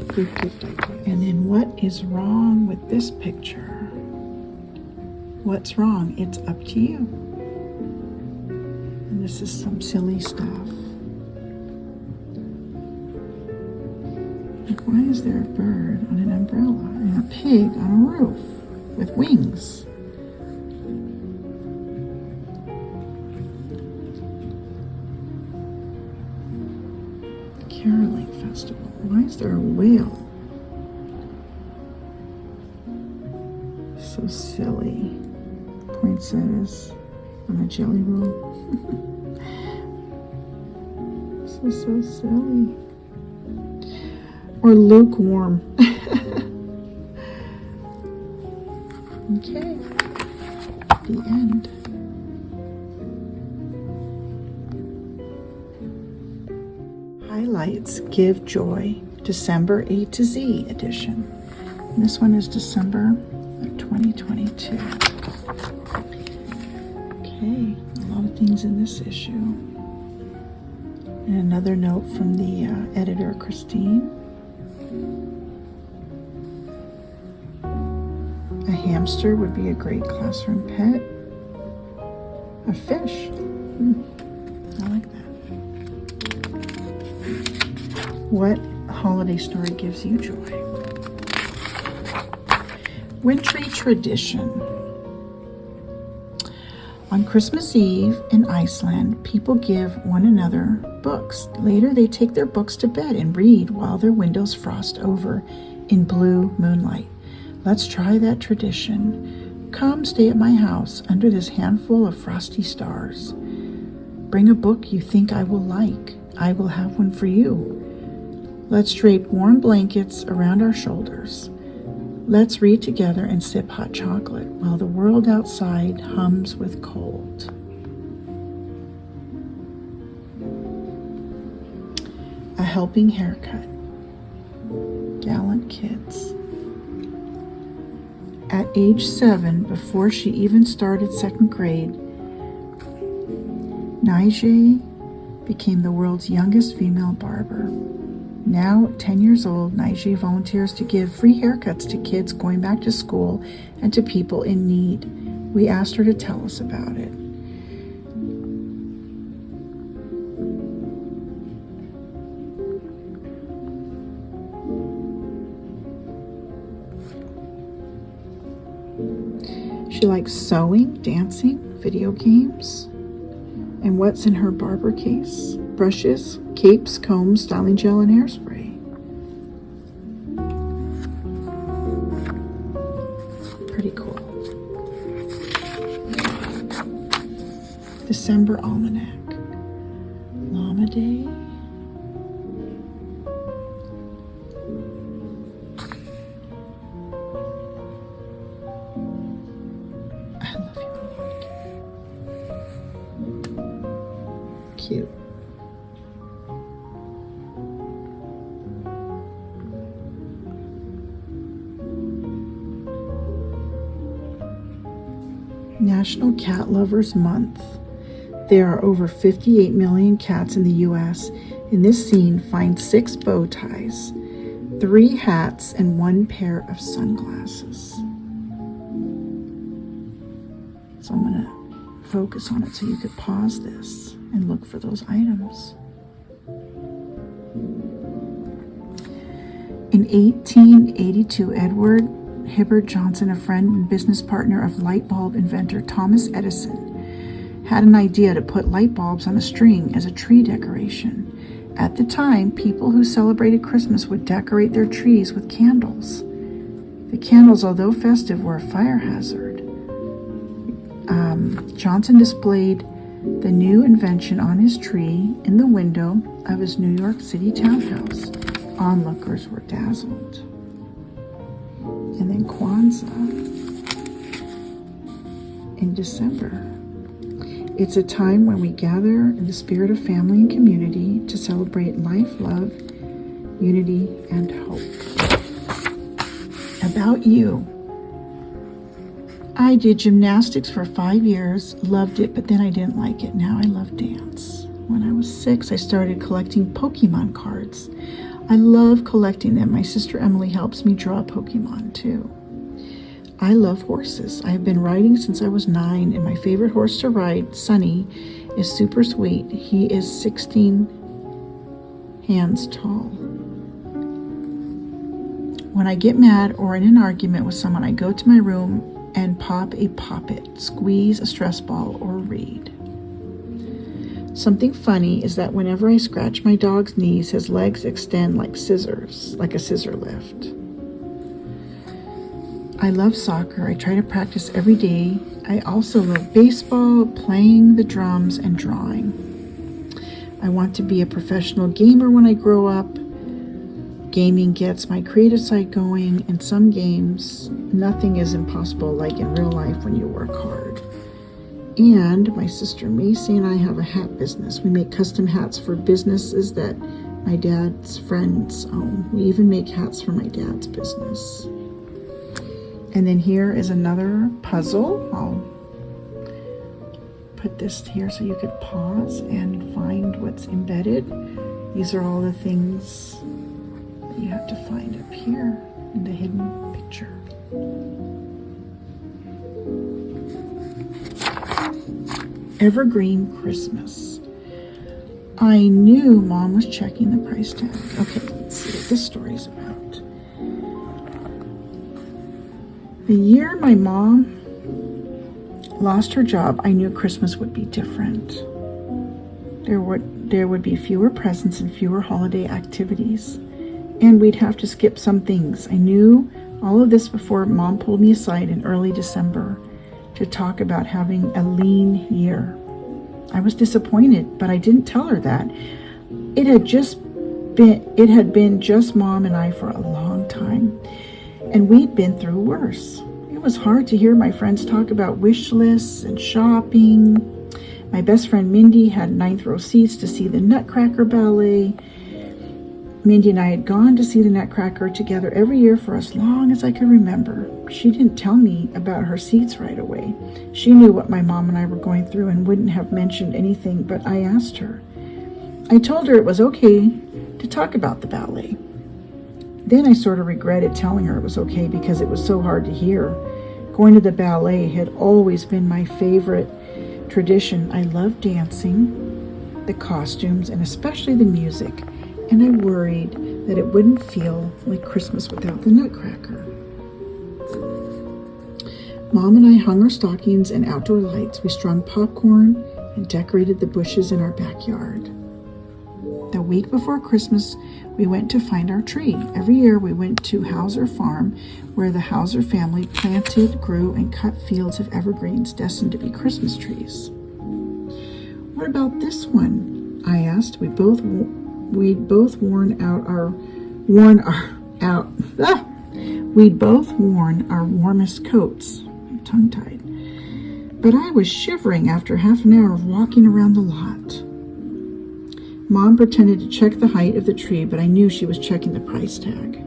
Good gift idea. And then what is wrong with this picture? What's wrong? It's up to you. And this is some silly stuff. Like, why is there a bird on an umbrella and a pig on a roof with wings? Caroling Festival. Why is there a whale? So silly. Poinsettias on a jelly roll. This is so silly. Or lukewarm. Okay. The end. Highlights Give Joy, December A to Z edition. And this one is December of 2022. Okay, a lot of things in this issue. And another note from the editor, Christine. A hamster would be a great classroom pet. A fish. I like that. What holiday story gives you joy? Wintry tradition. On Christmas Eve in Iceland, people give one another books. Later, they take their books to bed and read while their windows frost over in blue moonlight. Let's try that tradition. Come stay at my house under this handful of frosty stars. Bring a book you think I will like. I will have one for you. Let's drape warm blankets around our shoulders. Let's read together and sip hot chocolate while the world outside hums with cold. A helping haircut. Gallant kids. At age 7, before she even started second grade, Nijay became the world's youngest female barber. Now, 10 years old, Nijay volunteers to give free haircuts to kids going back to school and to people in need. We asked her to tell us about it. She likes sewing, dancing, video games. And what's in her barber case? Brushes, capes, combs, styling gel, and hairspray. Pretty cool. December Almanac. Llama Day. I love you, Almanac. Cute. National Cat Lovers Month. There are over 58 million cats in the U.S. In this scene, find 6 bow ties, 3 hats, and 1 pair of sunglasses. So I'm going to focus on it so you could pause this and look for those items. In 1882, Edward Hibbert Johnson, a friend and business partner of light bulb inventor Thomas Edison, had an idea to put light bulbs on a string as a tree decoration. At the time, people who celebrated Christmas would decorate their trees with candles. The candles, although festive, were a fire hazard. Johnson displayed the new invention on his tree in the window of his New York City townhouse. Onlookers were dazzled. And then Kwanzaa in December. It's a time when we gather in the spirit of family and community to celebrate life, love, unity, and hope. About you. I did gymnastics for 5 years, loved it, but then I didn't like it. Now I love dance. When I was 6, I started collecting Pokemon cards. I love collecting them. My sister Emily helps me draw Pokemon too. I love horses. I have been riding since I was 9, and my favorite horse to ride, Sunny, is super sweet. He is 16 hands tall. When I get mad or in an argument with someone, I go to my room and pop a Pop-It, squeeze a stress ball, or read. Something funny is that whenever I scratch my dog's knees, his legs extend like scissors, like a scissor lift. I love soccer. I try to practice every day. I also love baseball, playing the drums, and drawing. I want to be a professional gamer when I grow up. Gaming gets my creative side going. In some games, nothing is impossible like in real life when you work hard. And my sister Macy and I have a hat business. We make custom hats for businesses that my dad's friends own. We even make hats for my dad's business. And then here is another puzzle. I'll put this here so you could pause and find what's embedded. These are all the things that you have to find up here in the hidden picture. Evergreen Christmas. I knew Mom was checking the price tag. Okay, let's see what this story is about. The year my mom lost her job, I knew Christmas would be different. There would be fewer presents and fewer holiday activities, and we'd have to skip some things. I knew all of this before Mom pulled me aside in early December to talk about having a lean year. I was disappointed, but I didn't tell her that. It had been just Mom and I for a long time, and we'd been through worse. It was hard to hear my friends talk about wish lists and shopping. My best friend Mindy had 9th row seats to see the Nutcracker Ballet. Mindy and I had gone to see the Nutcracker together every year for as long as I could remember. She didn't tell me about her seats right away. She knew what my mom and I were going through and wouldn't have mentioned anything, but I asked her. I told her it was okay to talk about the ballet. Then I sort of regretted telling her it was okay because it was so hard to hear. Going to the ballet had always been my favorite tradition. I love dancing, the costumes, and especially the music. And I worried that it wouldn't feel like Christmas without the Nutcracker. Mom and I hung our stockings and outdoor lights. We strung popcorn and decorated the bushes in our backyard. The week before Christmas, we went to find our tree. Every year we went to Hauser Farm, where the Hauser family planted, grew, and cut fields of evergreens destined to be Christmas trees. What about this one? I asked. We'd both worn our warmest coats. I'm tongue-tied. But I was shivering after half an hour of walking around the lot. Mom pretended to check the height of the tree, but I knew she was checking the price tag.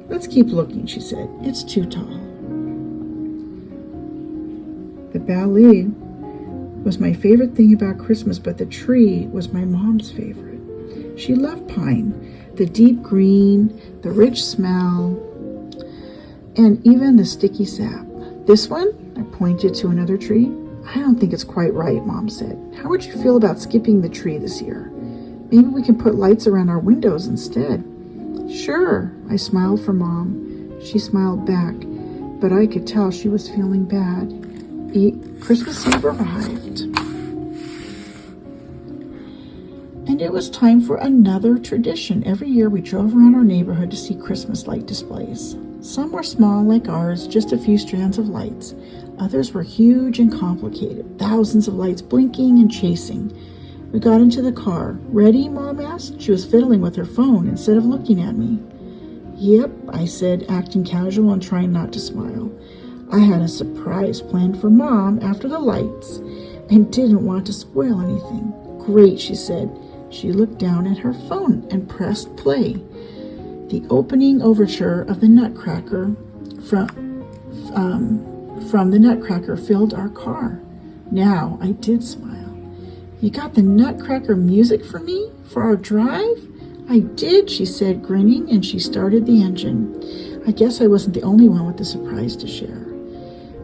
Let's keep looking, she said. It's too tall. The ballet was my favorite thing about Christmas, but the tree was my mom's favorite. She loved pine, the deep green, the rich smell, and even the sticky sap. This one, I pointed to another tree. I don't think it's quite right, Mom said. How would you feel about skipping the tree this year? Maybe we can put lights around our windows instead. Sure, I smiled for Mom. She smiled back, but I could tell she was feeling bad. Christmas Eve arrived. And it was time for another tradition. Every year we drove around our neighborhood to see Christmas light displays. Some were small like ours, just a few strands of lights. Others were huge and complicated, thousands of lights blinking and chasing. We got into the car. Ready, Mom asked. She was fiddling with her phone instead of looking at me. Yep, I said, acting casual and trying not to smile. I had a surprise planned for Mom after the lights and didn't want to spoil anything. Great, she said. She looked down at her phone and pressed play. The opening overture of the Nutcracker from the Nutcracker filled our car. Now I did smile. You got the Nutcracker music for me? For our drive? I did, she said, grinning, and she started the engine. I guess I wasn't the only one with the surprise to share.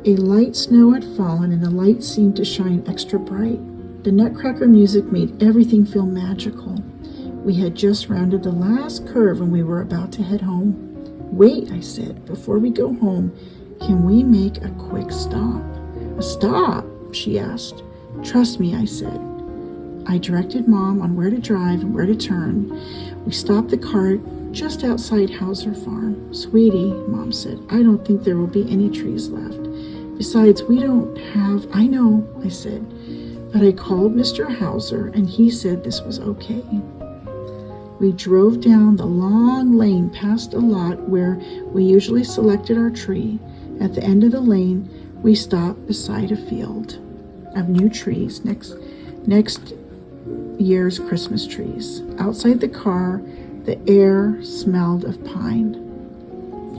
A light snow had fallen, and the lights seemed to shine extra bright. The Nutcracker music made everything feel magical. We had just rounded the last curve and we were about to head home. Wait, I said, before we go home, can we make a quick stop? A stop? She asked. Trust me, I said. I directed Mom on where to drive and where to turn. We stopped the car just outside Hauser Farm. Sweetie, Mom said, I don't think there will be any trees left. Besides, we don't have... I know, I said. But I called Mr. Hauser and he said this was okay. We drove down the long lane past a lot where we usually selected our tree. At the end of the lane, we stopped beside a field of new trees, next year's Christmas trees. Outside the car, the air smelled of pine.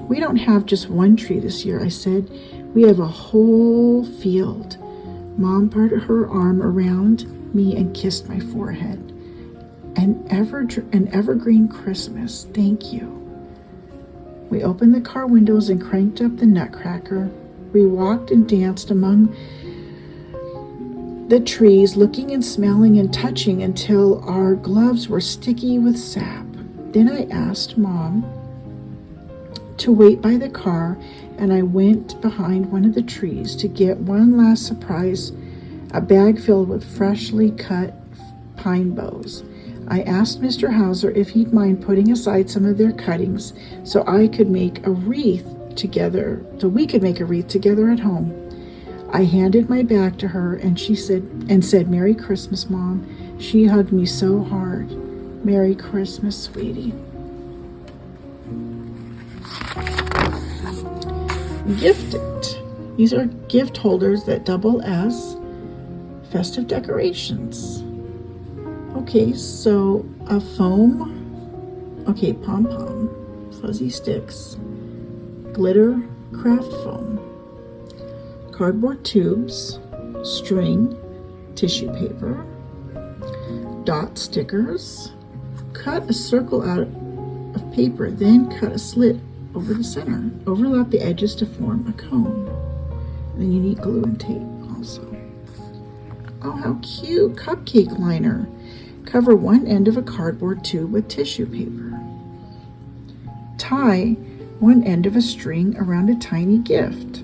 We don't have just one tree this year, I said. We have a whole field. Mom put her arm around me and kissed my forehead. An evergreen Christmas, thank you. We opened the car windows and cranked up the Nutcracker. We walked and danced among the trees, looking and smelling and touching until our gloves were sticky with sap. Then I asked Mom to wait by the car, and I went behind one of the trees to get one last surprise, a bag filled with freshly cut pine boughs. I asked Mr. Hauser if he'd mind putting aside some of their cuttings so I could make a wreath together, so we could make a wreath together at home. I handed my bag to her and she said, Merry Christmas, Mom. She hugged me so hard. Merry Christmas, sweetie. Gifted. These are gift holders that double as festive decorations. Okay, so a foam, pom-pom, fuzzy sticks, glitter craft foam, cardboard tubes, string, tissue paper, dot stickers. Cut a circle out of paper, then cut a slit over the center. Overlap the edges to form a cone. And then you need glue and tape also. Oh, how cute! Cupcake liner. Cover one end of a cardboard tube with tissue paper. Tie one end of a string around a tiny gift.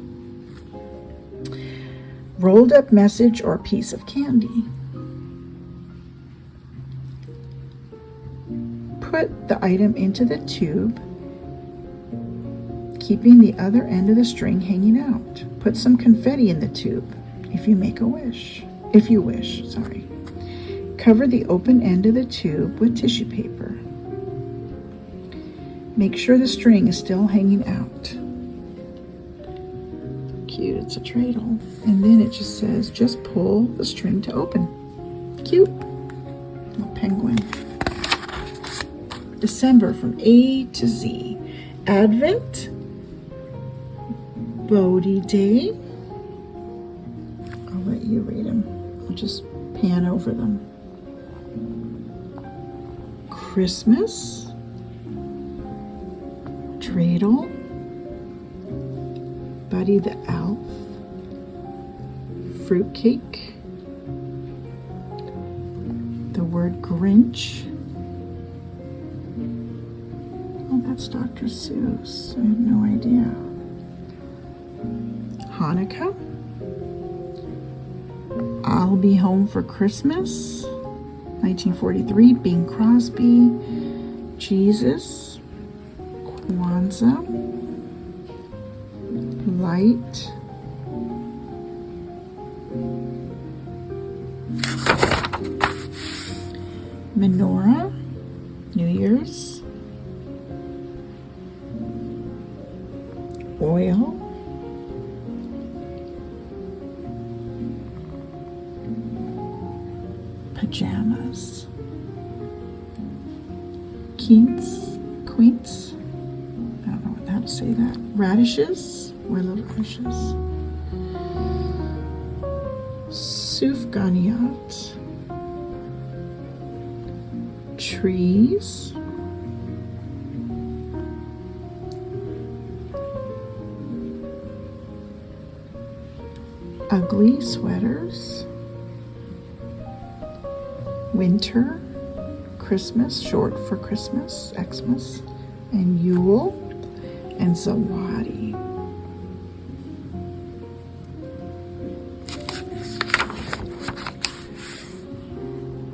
Rolled up message or piece of candy. Put the item into the tube, keeping the other end of the string hanging out. Put some confetti in the tube if you wish. Cover the open end of the tube with tissue paper. Make sure the string is still hanging out. Cute, it's a dreidel. And then it just says, just pull the string to open. Cute. Little penguin. December from A to Z. Advent. Bodhi Day. I'll let you read them. I'll just pan over them. Christmas, dreidel, Buddy the Elf, fruitcake, the word Grinch. Oh, that's Dr. Seuss. I have no idea. Hanukkah, I'll Be Home for Christmas, 1943, Bing Crosby, Jesus, Kwanzaa, light. Menorah, New Year's. Oil. Pajamas. Quince. I don't know how to say that. Radishes. Oil of radishes. Sufganiyat. Trees. Ugly sweaters. Winter. Christmas, short for Christmas, Xmas, and Yule, and Zawadi.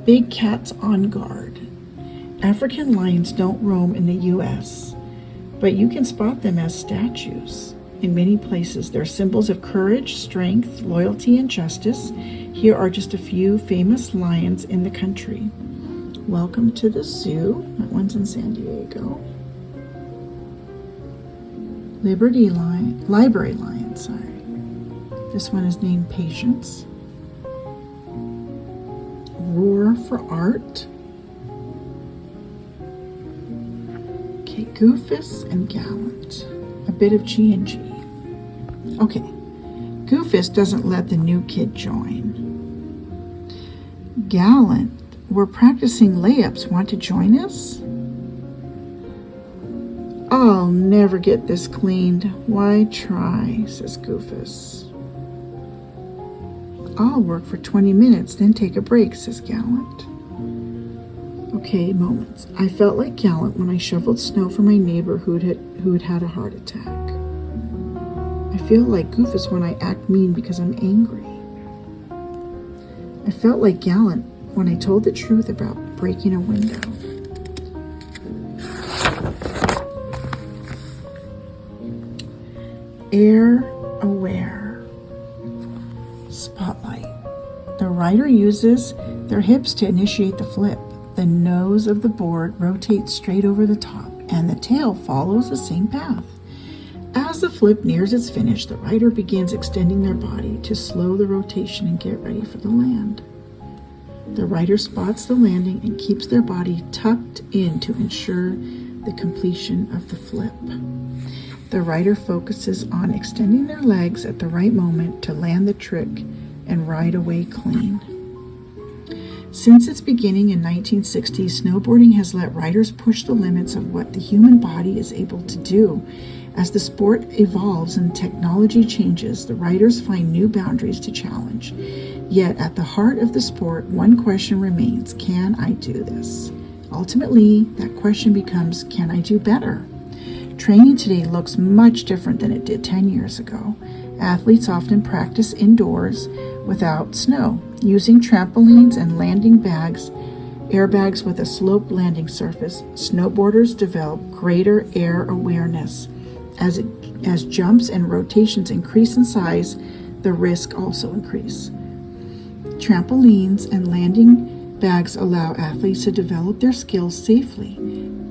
Big cats on guard. African lions don't roam in the U.S., but you can spot them as statues. In many places, they're symbols of courage, strength, loyalty, and justice. Here are just a few famous lions in the country. Welcome to the zoo. That one's in San Diego. Library lion, sorry. This one is named Patience. Roar for art. Okay, Goofus and Gallant. A bit of G&G. Okay, Goofus doesn't let the new kid join. Gallant, we're practicing layups. Want to join us? I'll never get this cleaned. Why try, says Goofus. I'll work for 20 minutes, then take a break, says Gallant. Okay, moments. I felt like Gallant when I shoveled snow for my neighbor who had had a heart attack. I feel like Goofus when I act mean because I'm angry. I felt like Gallant when I told the truth about breaking a window. Air aware. Spotlight. The rider uses their hips to initiate the flip. The nose of the board rotates straight over the top, and the tail follows the same path. As the flip nears its finish, the rider begins extending their body to slow the rotation and get ready for the land. The rider spots the landing and keeps their body tucked in to ensure the completion of the flip. The rider focuses on extending their legs at the right moment to land the trick and ride away clean. Since its beginning in 1960, snowboarding has let riders push the limits of what the human body is able to do. As the sport evolves and technology changes, the riders find new boundaries to challenge. Yet at the heart of the sport, one question remains: can I do this? Ultimately, that question becomes, can I do better? Training today looks much different than it did 10 years ago. Athletes often practice indoors without snow, using trampolines and landing bags, airbags with a sloped landing surface. Snowboarders develop greater air awareness. As jumps and rotations increase in size, the risk also increase. Trampolines and landing bags allow athletes to develop their skills safely.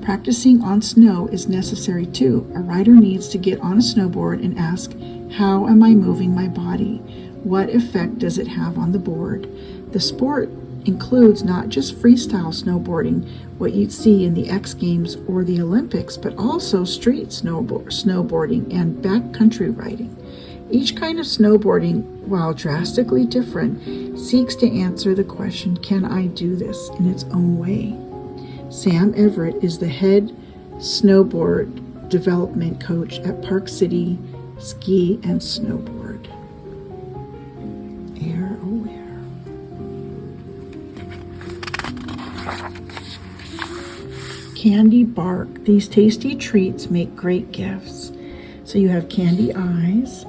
Practicing on snow is necessary too. A rider needs to get on a snowboard and ask, how am I moving my body? What effect does it have on the board? The sport includes not just freestyle snowboarding, what you'd see in the X Games or the Olympics, but also street snowboarding and backcountry riding. Each kind of snowboarding, while drastically different, seeks to answer the question, can I do this, in its own way. Sam Everett is the head snowboard development coach at Park City Ski and Snowboard. Air aware. Candy bark. These tasty treats make great gifts. So you have candy eyes,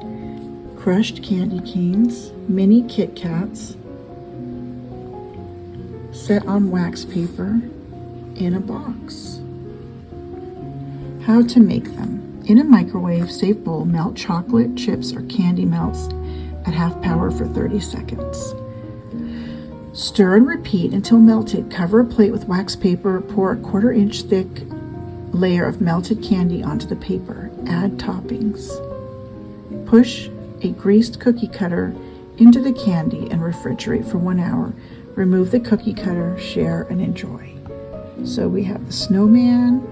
crushed candy canes, mini Kit Kats, set on wax paper in a box. How to make them. In a microwave safe bowl, melt chocolate, chips, or candy melts at half power for 30 seconds. Stir and repeat until melted. Cover a plate with wax paper. Pour a 1/4 inch thick layer of melted candy onto the paper. Add toppings. Push a greased cookie cutter into the candy and refrigerate for 1 hour. Remove the cookie cutter, share, and enjoy. So we have the snowman,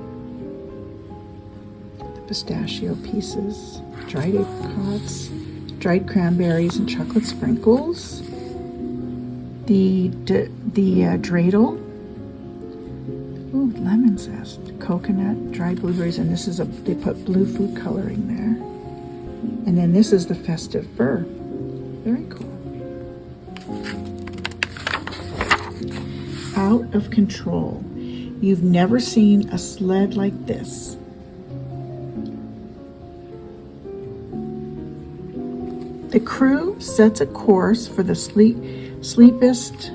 the pistachio pieces, dried apricots, dried cranberries, and chocolate sprinkles. The dreidel, ooh, lemon zest, coconut, dried blueberries, and this is they put blue food coloring there. And then this is the festive fir. Very cool. Out of control. You've never seen a sled like this. The crew sets a course for the steepest,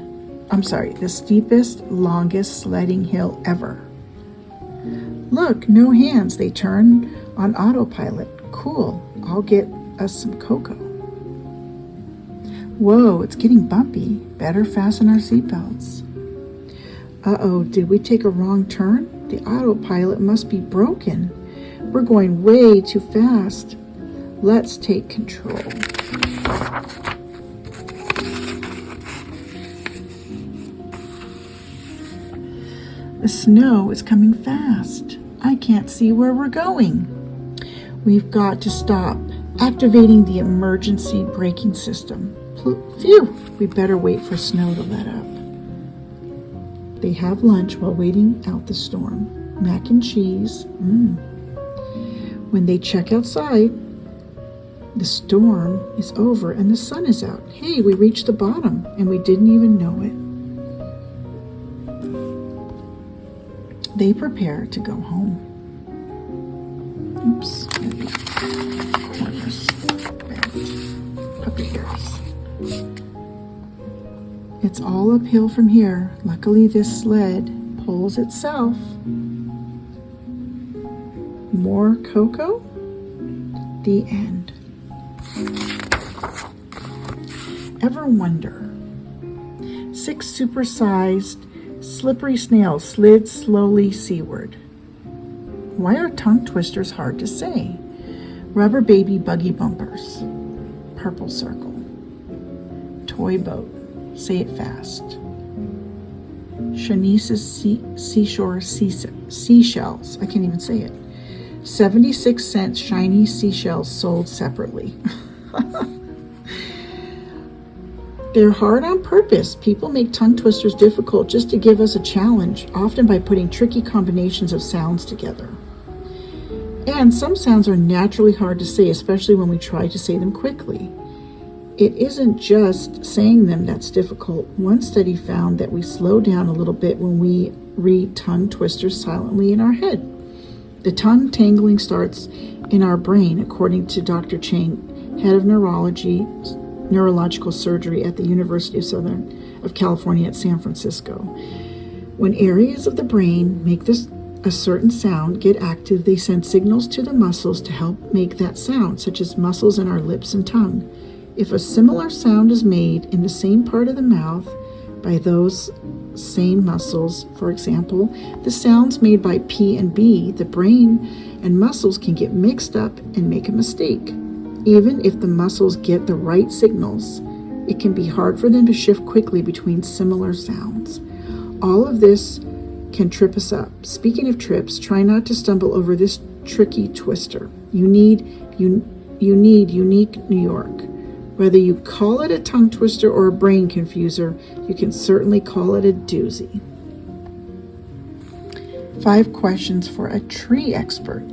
longest sledding hill ever. Look, no hands. They turn on autopilot. Cool. I'll get us some cocoa. Whoa, it's getting bumpy. Better fasten our seatbelts. Uh-oh, did we take a wrong turn? The autopilot must be broken. We're going way too fast. Let's take control. The snow is coming fast. I can't see where we're going. We've got to stop. Activating the emergency braking system. Phew, we better wait for snow to let up. They have lunch while waiting out the storm. Mac and cheese. When they check outside, the storm is over and the sun is out. Hey, we reached the bottom and we didn't even know it. They prepare to go home. Oops. Corners. Puppy hairs. It's all uphill from here. Luckily, this sled pulls itself. More cocoa? The end. Ever wonder? 6 supersized, slippery snails slid slowly seaward. Why are tongue twisters hard to say? Rubber baby buggy bumpers. Purple circle. Toy boat. Say it fast. Shanice's seashore seashells. I can't even say it. 76-cent shiny seashells sold separately. They're hard on purpose. People make tongue twisters difficult just to give us a challenge, often by putting tricky combinations of sounds together. And some sounds are naturally hard to say, especially when we try to say them quickly. It isn't just saying them that's difficult. One study found that we slow down a little bit when we read tongue twisters silently in our head. The tongue tangling starts in our brain, according to Dr. Chang, head of neurological surgery at the University of California at San Francisco. When areas of the brain make a certain sound get active, they send signals to the muscles to help make that sound, such as muscles in our lips and tongue. If a similar sound is made in the same part of the mouth by those same muscles, for example, the sounds made by P and B, the brain and muscles can get mixed up and make a mistake. Even if the muscles get the right signals, it can be hard for them to shift quickly between similar sounds. All of this can trip us up. Speaking of trips, try not to stumble over this tricky twister. You need unique New York. Whether you call it a tongue twister or a brain confuser, you can certainly call it a doozy. 5 questions for a tree expert.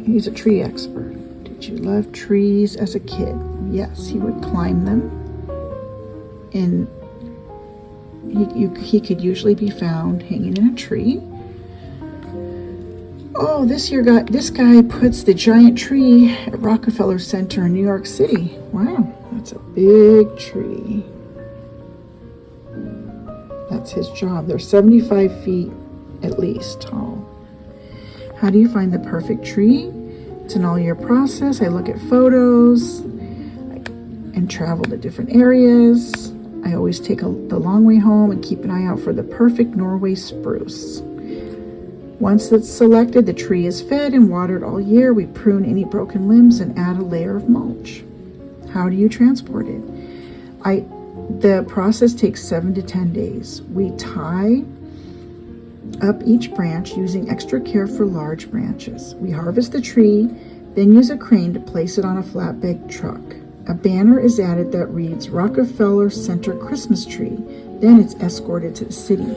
He's a tree expert. Did you love trees as a kid? Yes, he would climb them. And he could usually be found hanging in a tree. Oh, this guy puts the giant tree at Rockefeller Center in New York City. Wow, that's a big tree. That's his job. They're 75 feet at least tall. How do you find the perfect tree? It's an all-year process. I look at photos and travel to different areas. I always take the long way home and keep an eye out for the perfect Norway spruce. Once it's selected, the tree is fed and watered all year. We prune any broken limbs and add a layer of mulch. How do you transport it? The process takes 7 to 10 days. We tie up each branch using extra care for large branches. We harvest the tree, then use a crane to place it on a flatbed truck. A banner is added that reads Rockefeller Center Christmas Tree. Then it's escorted to the city.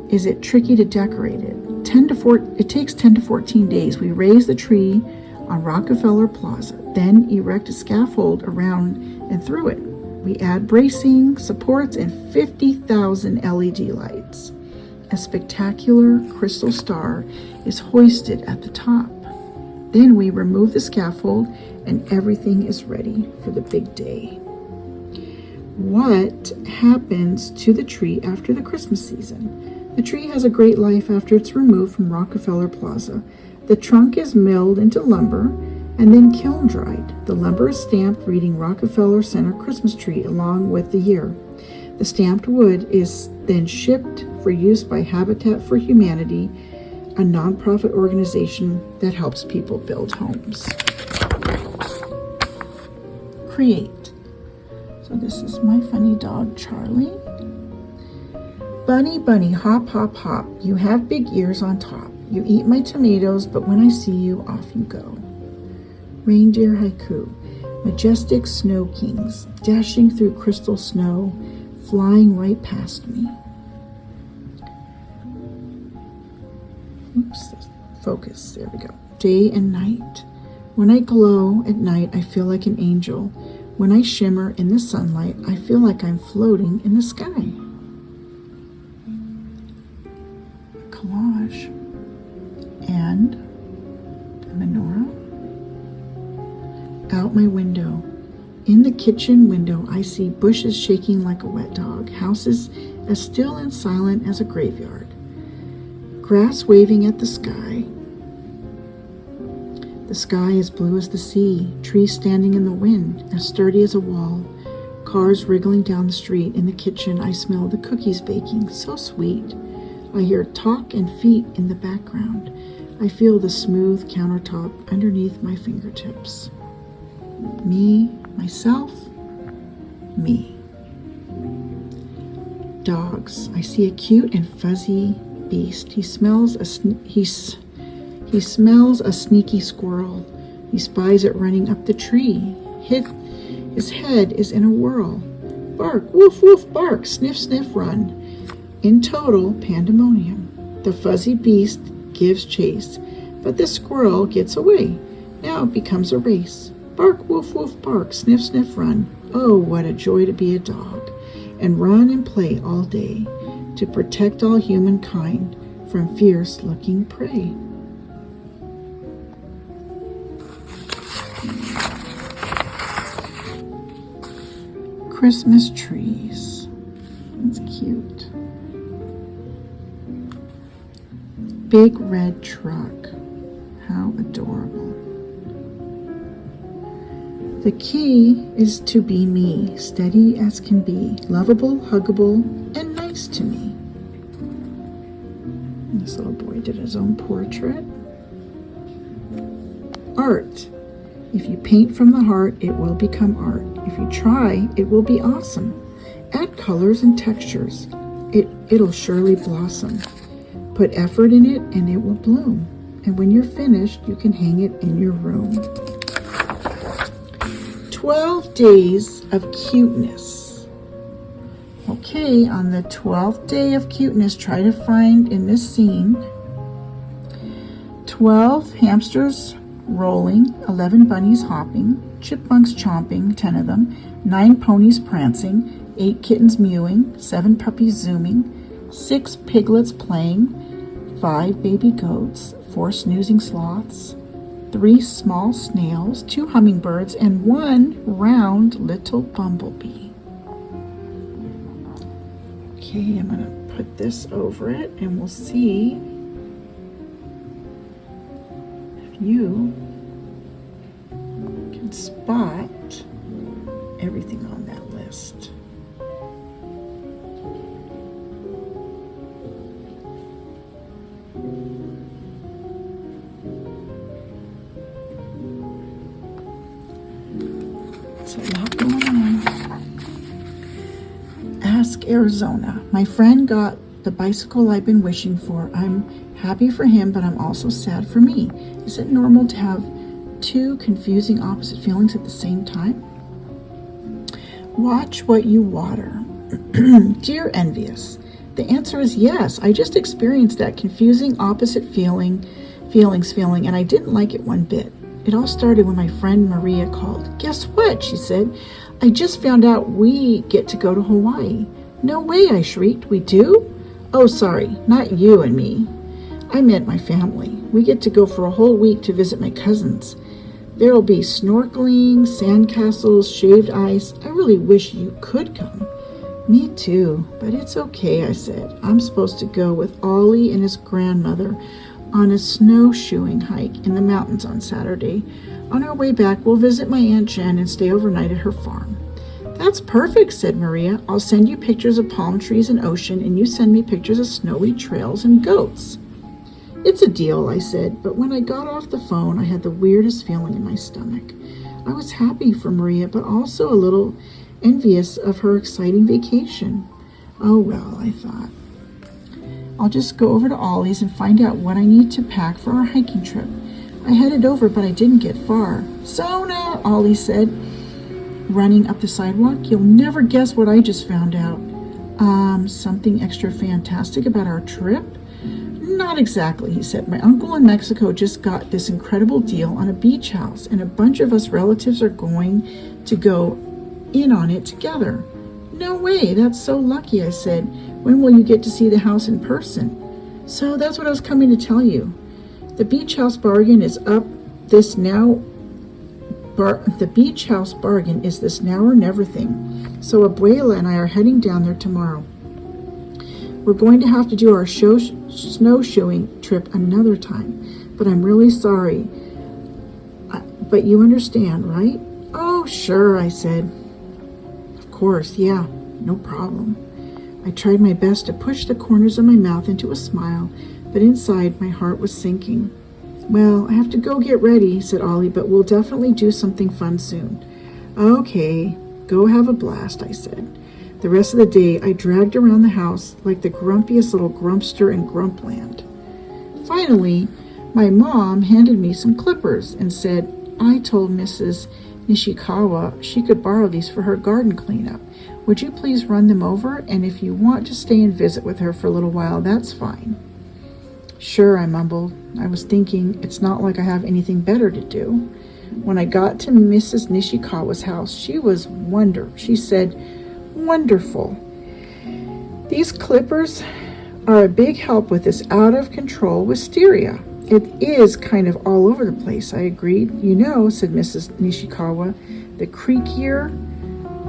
Is it tricky to decorate it? It takes 10 to 14 days. We raise the tree on Rockefeller Plaza, then erect a scaffold around and through it. We add bracing, supports, and 50,000 LED lights. A spectacular crystal star is hoisted at the top. Then we remove the scaffold and everything is ready for the big day. What happens to the tree after the Christmas season? The tree has a great life after it's removed from Rockefeller Plaza. The trunk is milled into lumber and then kiln dried. The lumber is stamped reading Rockefeller Center Christmas Tree along with the year. The stamped wood is then shipped for use by Habitat for Humanity, a nonprofit organization that helps people build homes. Create. So this is my funny dog, Charlie. Bunny, bunny, hop, hop, hop. You have big ears on top. You eat my tomatoes, but when I see you, off you go. Reindeer haiku. Majestic snow kings, dashing through crystal snow, flying right past me. Oops, focus, there we go. Day and night. When I glow at night, I feel like an angel. When I shimmer in the sunlight, I feel like I'm floating in the sky. A collage. And a menorah. Out my window. In the kitchen window, I see bushes shaking like a wet dog, houses as still and silent as a graveyard, grass waving at the sky. The sky is blue as the sea, trees standing in the wind, as sturdy as a wall, cars wriggling down the street. In the kitchen, I smell the cookies baking, so sweet. I hear talk and feet in the background. I feel the smooth countertop underneath my fingertips. Me, myself, me. Dogs. I see a cute and fuzzy beast. He smells a sneaky squirrel. He spies it running up the tree. His head is in a whirl. Bark, woof, woof, bark, sniff, sniff, run. In total pandemonium. The fuzzy beast gives chase, but the squirrel gets away. Now it becomes a race. Bark, woof, woof, bark, sniff, sniff, run. Oh, what a joy to be a dog, and run and play all day, to protect all humankind from fierce-looking prey. Christmas trees. That's cute. Big red truck. How adorable. The key is to be me, steady as can be, lovable, huggable, and nice to me. This little boy did his own portrait. Art. If you paint from the heart, it will become art. If you try, it will be awesome. Add colors and textures. It'll surely blossom. Put effort in it and it will bloom. And when you're finished, you can hang it in your room. 12 days of cuteness. Okay, on the 12th day of cuteness, try to find in this scene 12 hamsters rolling, 11 bunnies hopping, chipmunks chomping, 10 of them, 9 ponies prancing, 8 kittens mewing, 7 puppies zooming, 6 piglets playing, 5 baby goats, 4 snoozing sloths, 3 small snails, 2 hummingbirds, and 1 round little bumblebee. Okay, I'm going to put this over it and we'll see you can spot everything on that list. It's a lot going on. Ask Arizona. My friend got the bicycle I've been wishing for. I'm happy for him, but I'm also sad for me. Is it normal to have two confusing opposite feelings at the same time? Watch what you water. Dear Envious, the answer is yes. I just experienced that confusing opposite feelings, and I didn't like it one bit. It all started when my friend Maria called. Guess what? She said. I just found out we get to go to Hawaii. No way, I shrieked. We do? Oh, sorry, not you and me. I meant my family. We get to go for a whole week to visit my cousins. There'll be snorkeling, sandcastles, shaved ice. I really wish you could come. Me too, but it's okay, I said. I'm supposed to go with Ollie and his grandmother on a snowshoeing hike in the mountains on Saturday. On our way back, we'll visit my Aunt Jen and stay overnight at her farm. That's perfect, said Maria. I'll send you pictures of palm trees and ocean, and you send me pictures of snowy trails and goats. It's a deal, I said, but when I got off the phone, I had the weirdest feeling in my stomach. I was happy for Maria, but also a little envious of her exciting vacation. Oh well, I thought. I'll just go over to Ollie's and find out what I need to pack for our hiking trip. I headed over, but I didn't get far. Zona, Ollie said, running up the sidewalk. You'll never guess what I just found out. Something extra fantastic about our trip? Not exactly, he said. My uncle in Mexico just got this incredible deal on a beach house, and a bunch of us relatives are going to go in on it together. No way, that's so lucky, I said. When will you get to see the house in person? So that's what I was coming to tell you. The beach house bargain is this now or never thing. So Abuela and I are heading down there tomorrow. We're going to have to do our snowshoeing trip another time, but I'm really sorry. But you understand, right? Oh, sure, I said. Of course, yeah, no problem. I tried my best to push the corners of my mouth into a smile, but inside my heart was sinking. Well, I have to go get ready, said Ollie, but we'll definitely do something fun soon. Okay, go have a blast, I said. The rest of the day, I dragged around the house like the grumpiest little grumpster in Grumpland. Finally, my mom handed me some clippers and said, I told Mrs. Nishikawa she could borrow these for her garden cleanup. Would you please run them over? And if you want to stay and visit with her for a little while, that's fine. Sure, I mumbled. I was thinking, it's not like I have anything better to do. When I got to Mrs. Nishikawa's house, she said, wonderful. These clippers are a big help with this out-of-control wisteria. It is kind of all over the place, I agreed. You know, said Mrs. Nishikawa, the creakier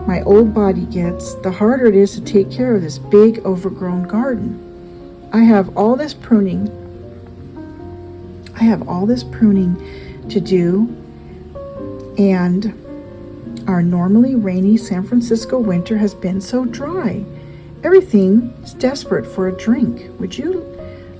my old body gets, the harder it is to take care of this big, overgrown garden. I have all this pruning to do, and our normally rainy San Francisco winter has been so dry. Everything is desperate for a drink. Would you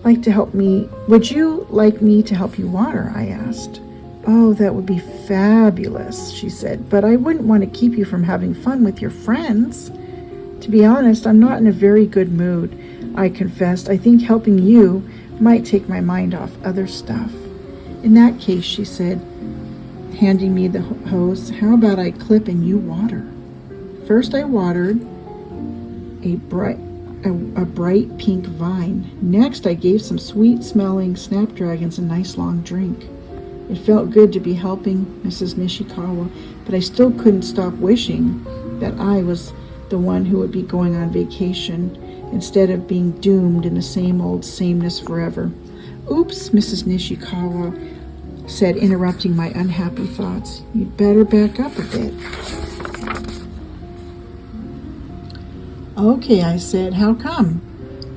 like me to help you water? I asked. Oh, that would be fabulous, she said, but I wouldn't want to keep you from having fun with your friends. To be honest, I'm not in a very good mood, I confessed. I think helping you might take my mind off other stuff. In that case, she said, handing me the hose, how about I clip and you water? First I watered a bright pink vine. Next I gave some sweet-smelling snapdragons a nice long drink. It felt good to be helping Mrs. Nishikawa, but I still couldn't stop wishing that I was the one who would be going on vacation instead of being doomed in the same old sameness forever. Oops, Mrs. Nishikawa said, interrupting my unhappy thoughts. You'd better back up a bit. Okay, I said, how come?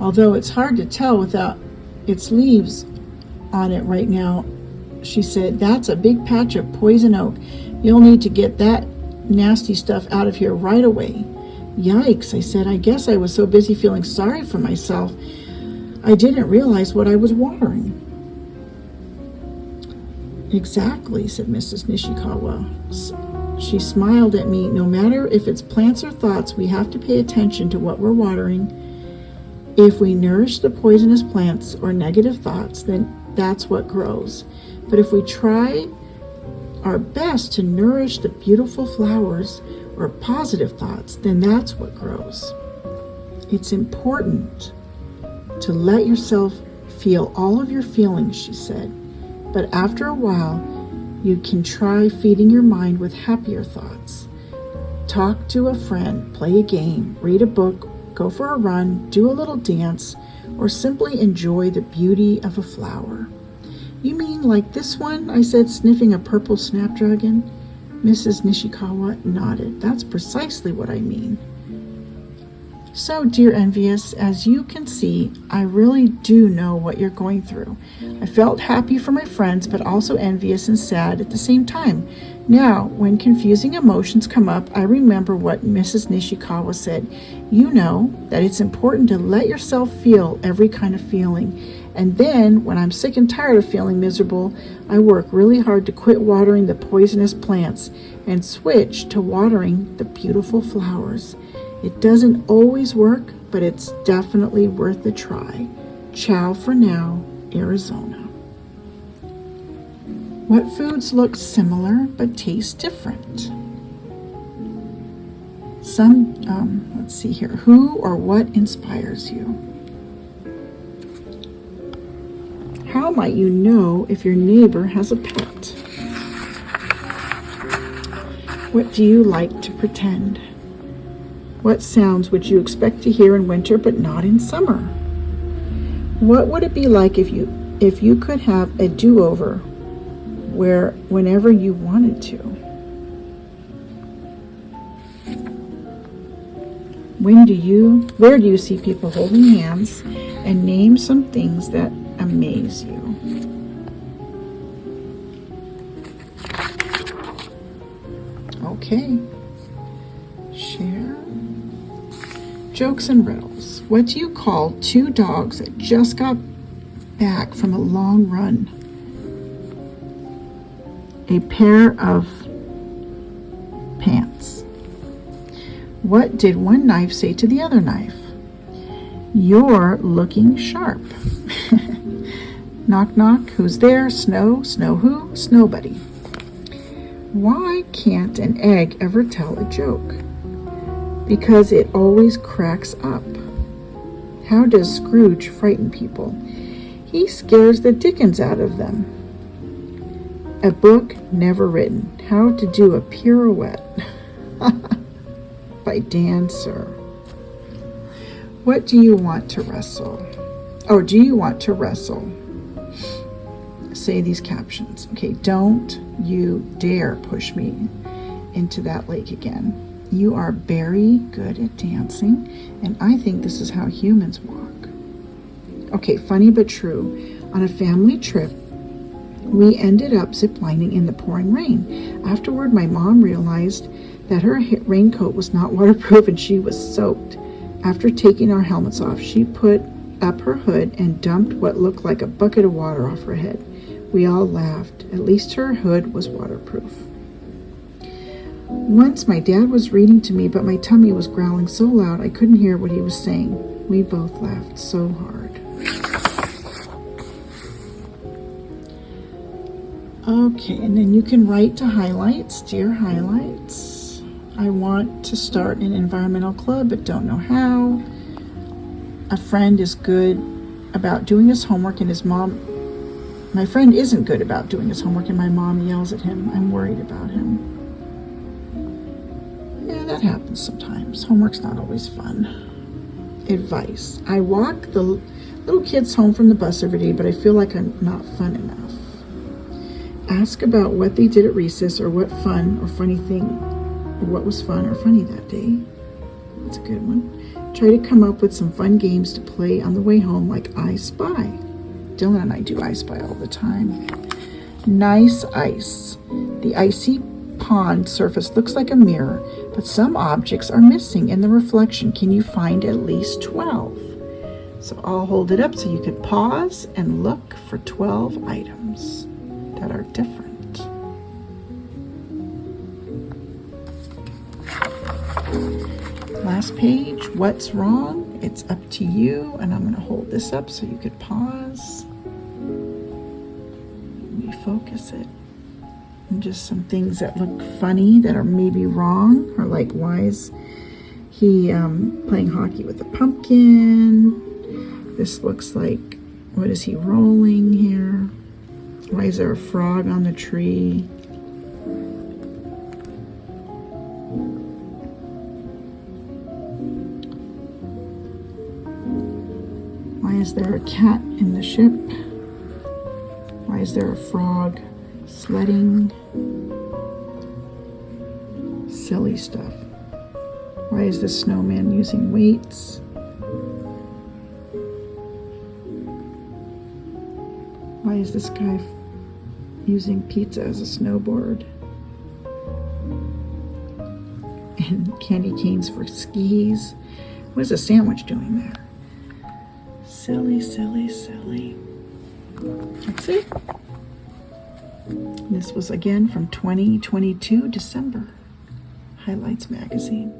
Although it's hard to tell without its leaves on it right now, she said, "That's a big patch of poison oak. You'll need to get that nasty stuff out of here right away." "Yikes," I said. "I guess I was so busy feeling sorry for myself, I didn't realize what I was watering." "Exactly," said Mrs. Nishikawa. She smiled at me. "No matter if it's plants or thoughts, we have to pay attention to what we're watering. If we nourish the poisonous plants or negative thoughts, then that's what grows. But if we try our best to nourish the beautiful flowers or positive thoughts, then that's what grows." It's important to let yourself feel all of your feelings, she said. But after a while, you can try feeding your mind with happier thoughts. Talk to a friend, play a game, read a book, go for a run, do a little dance, or simply enjoy the beauty of a flower. "You mean like this one?" I said, sniffing a purple snapdragon. Mrs. Nishikawa nodded. "That's precisely what I mean." So, dear envious, as you can see, I really do know what you're going through. I felt happy for my friends, but also envious and sad at the same time. Now, when confusing emotions come up, I remember what Mrs. Nishikawa said. You know that it's important to let yourself feel every kind of feeling. And then, when I'm sick and tired of feeling miserable, I work really hard to quit watering the poisonous plants and switch to watering the beautiful flowers. It doesn't always work, but it's definitely worth a try. Ciao for now, Arizona. What foods look similar but taste different? Let's see here. Who or what inspires you? How might you know if your neighbor has a pet? What do you like to pretend? What sounds would you expect to hear in winter but not in summer? What would it be like if you could have a do-over whenever you wanted to? Where do you see people holding hands? And name some things that amaze you. Okay. Share. Jokes and riddles. What do you call two dogs that just got back from a long run? A pair of pants. What did one knife say to the other knife? You're looking sharp. Knock, knock. Who's there? Snow. Snow who? Snowbody. Why can't an egg ever tell a joke? Because it always cracks up. How does Scrooge frighten people? He scares the dickens out of them. A book never written. How to do a pirouette. By Dan Sir. What do you want to wrestle? Oh, do you want to wrestle? Say these captions. Okay, don't you dare push me into that lake again. You are very good at dancing, and I think this is how humans walk. Okay, funny but true. On a family trip, we ended up ziplining in the pouring rain. Afterward, my mom realized that her raincoat was not waterproof and she was soaked. After taking our helmets off, she put up her hood and dumped what looked like a bucket of water off her head. We all laughed. At least her hood was waterproof. Once my dad was reading to me, but my tummy was growling so loud I couldn't hear what he was saying. We both laughed so hard. Okay, and then you can write to highlights. Dear highlights, I want to start an environmental club but don't know how. A friend is good about doing his homework and my friend isn't good about doing his homework and my mom yells at him. I'm worried about him. Yeah, that happens sometimes. Homework's not always fun. Advice. I walk the little kids home from the bus every day, but I feel like I'm not fun enough. Ask about what they did at recess or what fun or funny thing, or what was fun or funny that day. That's a good one. Try to come up with some fun games to play on the way home, like I Spy. Dylan and I do I Spy all the time. Nice ice. The icy pond surface looks like a mirror, but some objects are missing in the reflection. Can you find at least 12? So I'll hold it up so you could pause and look for 12 items that are different. Last page, what's wrong? It's up to you, and I'm going to hold this up so you could pause. Refocus it. And just some things that look funny that are maybe wrong, or like, why is he playing hockey with a pumpkin? This looks like, what is he rolling here? Why is there a frog on the tree? Why is there a cat in the ship? Why is there a frog sledding? Silly stuff. Why is the snowman using weights? Why is this guy using pizza as a snowboard? And candy canes for skis. What is a sandwich doing there? Silly, silly, silly. That's it. This was again from 2022 December. Highlights Magazine.